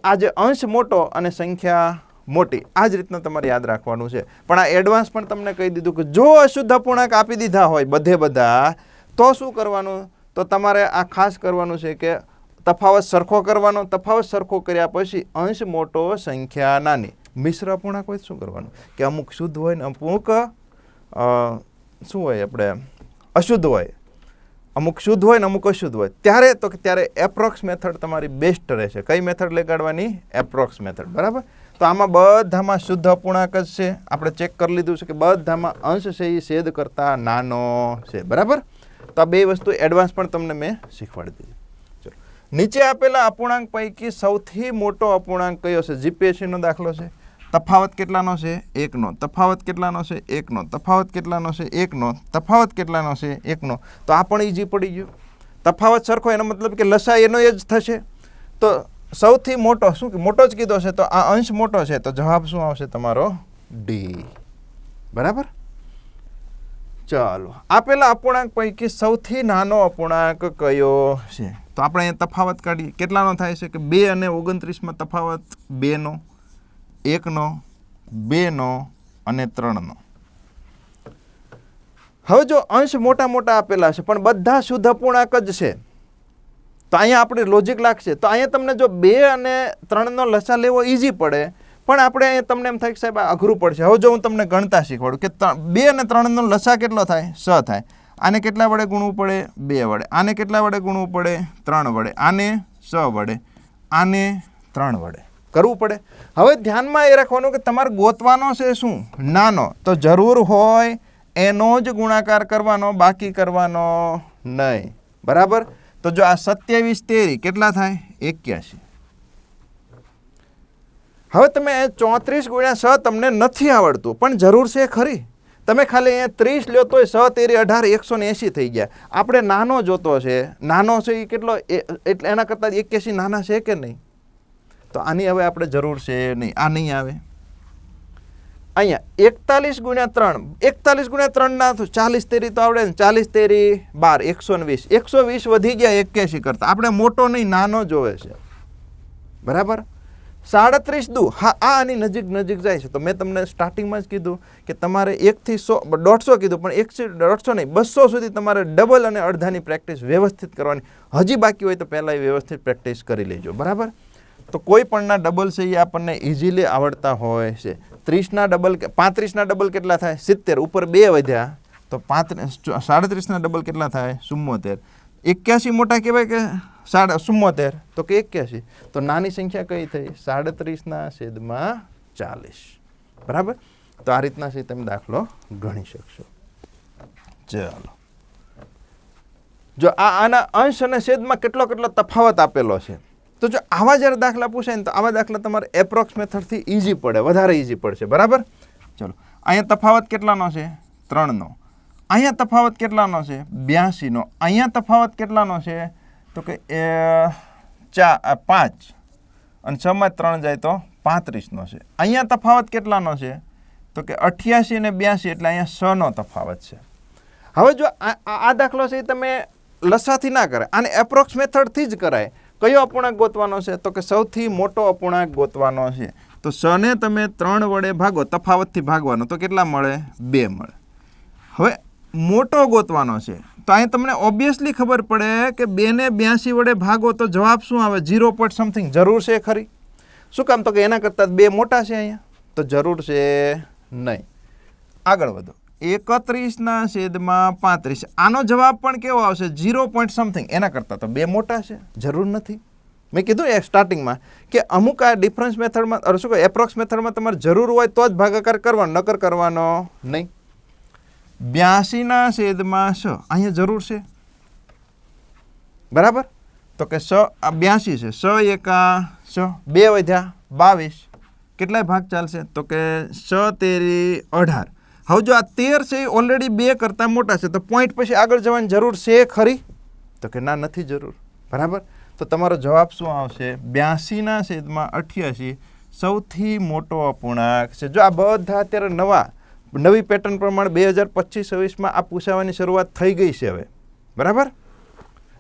આ જે અંશ મોટો અને સંખ્યા મોટી. આ જ રીતના તમારે યાદ રાખવાનું છે. પણ આ એડવાન્સ પણ તમને કહી દીધું કે જો અશુદ્ધ અપૂર્ણાંક આપી દીધા હોય બધા તો શું કરવાનું? તો તમારે આ ખાસ કરવાનું છે કે તફાવત સરખો કરવાનો. તફાવત સરખો કર્યા પછી અંશ મોટો, સંખ્યા નાની. મિશ્ર અપૂર્ણાંક હોય શું કરવાનું? કે અમુક શુદ્ધ હોય ને અમુક શું હોય આપણે અશુદ્ધ હોય, અમુક શુદ્ધ હોય ને અમુક અશુદ્ધ હોય. ત્યારે એપ્રોક્સ મેથડ તમારી બેસ્ટ રહેશે. કઈ મેથડ લગાડવાની? Approx method. બરાબર. તો આમાં બધામાં શુદ્ધ અપૂર્ણાંક જ છે. આપણે ચેક કરી લીધું છે કે બધામાં અંશ છે એ છેદ કરતાં નાનો છે. બરાબર. તો આ 2 વસ્તુ એડવાન્સ પણ તમને મેં શીખવાડી દીધી. ચલો નીચે આપેલા અપૂર્ણાંક પૈકી સૌથી મોટો અપૂર્ણાંક કયો છે? જીપીએસસીનો દાખલો છે. તફાવત કેટલાનો છે? 1નો. તફાવત કેટલાનો છે? 1નો. તફાવત કેટલાનો છે? 1નો. તફાવત કેટલાનો છે? 1નો. તો આ પણ ઈઝી પડી ગયું. તફાવત સરખો એનો મતલબ કે લસા એનો જ થશે. તો સૌથી મોટો શું મોટો જ કીધો છે, તો આ અંશ મોટો છે, તો જવાબ શું આવશે તમારો? ડી. બરાબર. ચાલો, આપેલા અપૂર્ણાંક પૈકી સૌથી નાનો અપૂર્ણાંક કયો છે? તો આપણે અહીંયા તફાવત કાઢીએ. કેટલાનો થાય છે? કે 2 અને 29માં તફાવત 2નો, 1નો, 2નો અને 3નો. હવે જો અંશ મોટા મોટા આપેલા છે પણ બધા શુદ્ધ અપૂર્ણાંક જ છે, તો અહીંયા આપણે લોજિક લાગશે. તો અહીંયા તમને જો 2 અને 3નો લસા લેવો ઈઝી પડે, પણ આપણે અહીંયા તમને એમ થાય કે સાહેબ આ અઘરું પડશે. હવે જો હું તમને ગણતા શીખવાડું કે 2 અને 3નો લસા કેટલો થાય? 6 થાય. આને કેટલા વડે ગુણવું પડે? 2 વડે. આને કેટલા વડે ગુણવું પડે? 3 વડે. આને 6 વડે. આને 3 વડે કરવું પડે. હવે ધ્યાનમાં એ રાખવાનું કે તમારે ગોતવાનો છે શું? નાનો. તો જરૂર હોય એનો જ ગુણાકાર કરવાનો, બાકી કરવાનો નહીં. બરાબર. તો જો આ 27 તેરી કેટલા થાય? 81. હવે તમે 34 ગુણ્યા 6 તમને નથી આવડતું, પણ જરૂર છે ખરી. તમે ખાલી અહીંયા 30 લ્યો તોય 6 તેરી 18 180 થઈ ગયા. આપણે નાનો જોતો છે. નાનો છે એ કેટલો? એટલે એના કરતાં 81 નાના છે કે નહીં? તો આની હવે આપણે જરૂર છે નહીં. આ નહીં આવે. અહીંયા 41 ગુણ્યા 3, 41 ગુણ્યા 3 ના 40 તેરી તો આવડે ને. 40 તેરી 12, 120. 120 વધી ગયા 81 કરતાં. આપણે મોટો નહીં, નાનો જોવે છે. બરાબર. 37 દુ. હા, આ આની નજીક નજીક જાય છે. તો મેં તમને સ્ટાર્ટિંગમાં જ કીધું કે તમારે 1 થી 100, 150 કીધું, પણ 1 થી 150 નહીં, 200 સુધી તમારે ડબલ અને અડધાની પ્રેક્ટિસ વ્યવસ્થિત કરવાની. હજી બાકી હોય તો પહેલાં વ્યવસ્થિત પ્રેક્ટિસ કરી લેજો. બરાબર. તો કોઈ પણના ડબલ છે એ આપણને ઇઝીલી આવડતા હોય છે. 30ના ડબલ, 35ના ડબલ કેટલા થાય? 70. ઉપર 2 વધ્યા તો 37ના ડબલ કેટલા થાય? 74. 81 મોટા કહેવાય કે 74? તો કે 81. તો નાની સંખ્યા કઈ થઈ? 37/40. બરાબર. તો આ રીતના છે તમે દાખલો ગણી શકશો. ચાલો, જો આના અંશ અને છેદમાં કેટલો તફાવત આપેલો છે, તો જો આવા જ્યારે દાખલા પૂછાય ને તો આવા દાખલા તમારે એપ્રોક્સ મેથડથી ઈઝી પડે, વધારે ઈઝી પડશે. બરાબર. ચલો, અહીંયા તફાવત કેટલાનો છે? 3નો. અહીંયા તફાવત કેટલાનો છે? 82નો. અહીંયા તફાવત કેટલાનો છે? તો કે 5 અને 6માં 3 જાય તો 35નો છે. અહીંયા તફાવત કેટલાનો છે? તો કે 88 અને 82, એટલે અહીંયા 6નો તફાવત છે. હવે જો આ દાખલો છે એ તમે લસાથી ના કરાય, આને એપ્રોક્સ મેથડથી જ કરાય. કયો અપૂર્ણાંક ગોતવાનો છે? તો કે સૌથી મોટો અપૂર્ણાંક ગોતવાનો છે. તો 6 ને તમે 3 વડે ભાગો, તફાવતથી ભાગવાનો, તો કેટલા મળે? 2 મળે. હવે મોટો ગોતવાનો છે, તો અહીં તમને ઓબ્વિયસલી ખબર પડે કે 2 ને 82 વડે ભાગો તો જવાબ શું આવે? 0 પોઈન્ટ સમથિંગ. જરૂર છે ખરી? શું કામ? તો કે એના કરતાં 2 મોટા છે અહીંયા, તો જરૂર છે નહીં. આગળ વધો. 31/35. આનો જવાબ પણ કેવો આવશે? 0 પોઈન્ટ સમથિંગ. એના કરતાં તો 2 મોટા છે, જરૂર નથી. મેં કીધું એ સ્ટાર્ટિંગમાં કે અમુક આ ડિફરન્સ મેથડમાં, શું કહે, એપ્રોક્સ મેથડમાં તમારે જરૂર હોય તો જ ભાગાકાર કરવાનો, નકર કરવાનો નહીં. 82/6. અહીંયા જરૂર છે. બરાબર. તો કે 82 છે. 6 એકા 6, 2 વધ્યા 22. કેટલાય ભાગ ચાલશે? તો કે 6 તેરી 18. હવે જો આ 13 છે એ ઓલરેડી 2 કરતાં મોટા છે, તો પોઈન્ટ પછી આગળ જવાની જરૂર છે ખરી? તો કે ના, નથી જરૂર. બરાબર. તો તમારો જવાબ શું આવશે? 82/88 સૌથી મોટો અપૂર્ણાંક છે. જો આ બધા અત્યારે નવી પેટર્ન પ્રમાણે 2025-26માં આ પૂછાવાની શરૂઆત થઈ ગઈ છે હવે. બરાબર.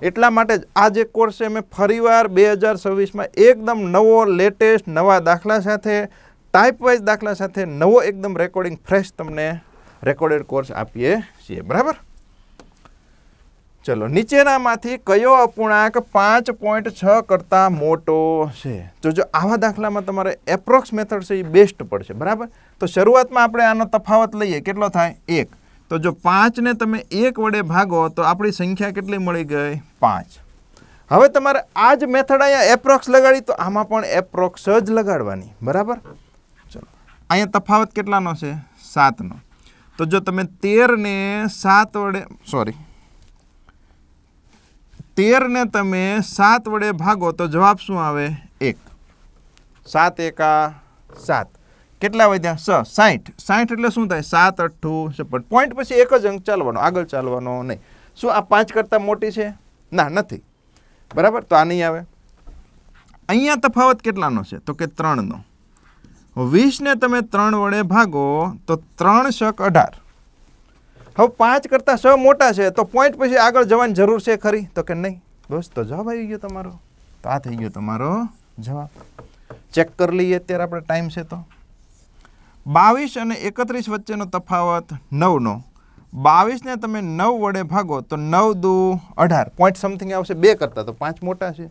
એટલા માટે જ આ જે કોર્સ છે મેં ફરીવાર 2026માં એકદમ નવો, લેટેસ્ટ, નવા દાખલા સાથે, ટાઈપ વાઇઝ દાખલા સાથે નવો એકદમ રેકોર્ડિંગ ફ્રેશ તમને રેકોર્ડેડ કોર્સ આપીએ છીએ. બરાબર. ચલો, નીચેનામાંથી કયો અપૂર્ણાંક 5.6 કરતાં મોટો છે? તો જો આવા દાખલામાં તમારે એપ્રોક્સ મેથડ છે એ બેસ્ટ પડશે. બરાબર. તો શરૂઆતમાં આપણે આનો તફાવત લઈએ. કેટલો થાય? 1. તો જો 5 ને તમે 1 વડે ભાગો તો આપણી સંખ્યા કેટલી મળી ગઈ? 5. હવે તમારે આ જ મેથડ અહીંયા એપ્રોક્સ લગાડી તો આમાં પણ એપ્રોક્સ જ લગાડવાની. બરાબર. ચલો, અહીંયા તફાવત કેટલાનો છે? 7નો. તો જો તમે 13 ને 7 વડે, 13 ને તમે 7 વડે ભાગો તો જવાબ શું આવે? 1. 7 એકા 7. કેટલા વધ્યા 60 એટલે શું થાય 7 8 56 પોઈન્ટ પછી એક જ અંક ચાલવાનો, આગળ ચાલવાનો નહીં. શું આ 5 કરતાં મોટી છે? ના, નથી. બરાબર, તો આ નહીં આવે. અહીંયા તફાવત કેટલાનો છે? તો કે 3નો. 20ને તમે 3 વડે ભાગો તો 3 શક 18. હવે 5 કરતાં 6 મોટા છે તો પોઈન્ટ પછી આગળ જવાની જરૂર છે ખરી? તો કે નહીં. બસ, તો જવાબ આવી ગયો તમારો. તો આ થઈ ગયો તમારો જવાબ. ચેક કરી લઈએ અત્યારે આપણે, ટાઈમ છે તો. 22 અને 31 વચ્ચેનો તફાવત 9નો. 22ને તમે 9 વડે ભાગો તો 9 દુ 18. પોઈન્ટ સમથિંગ આવશે 2 કરતાં, તો 5 મોટા છે.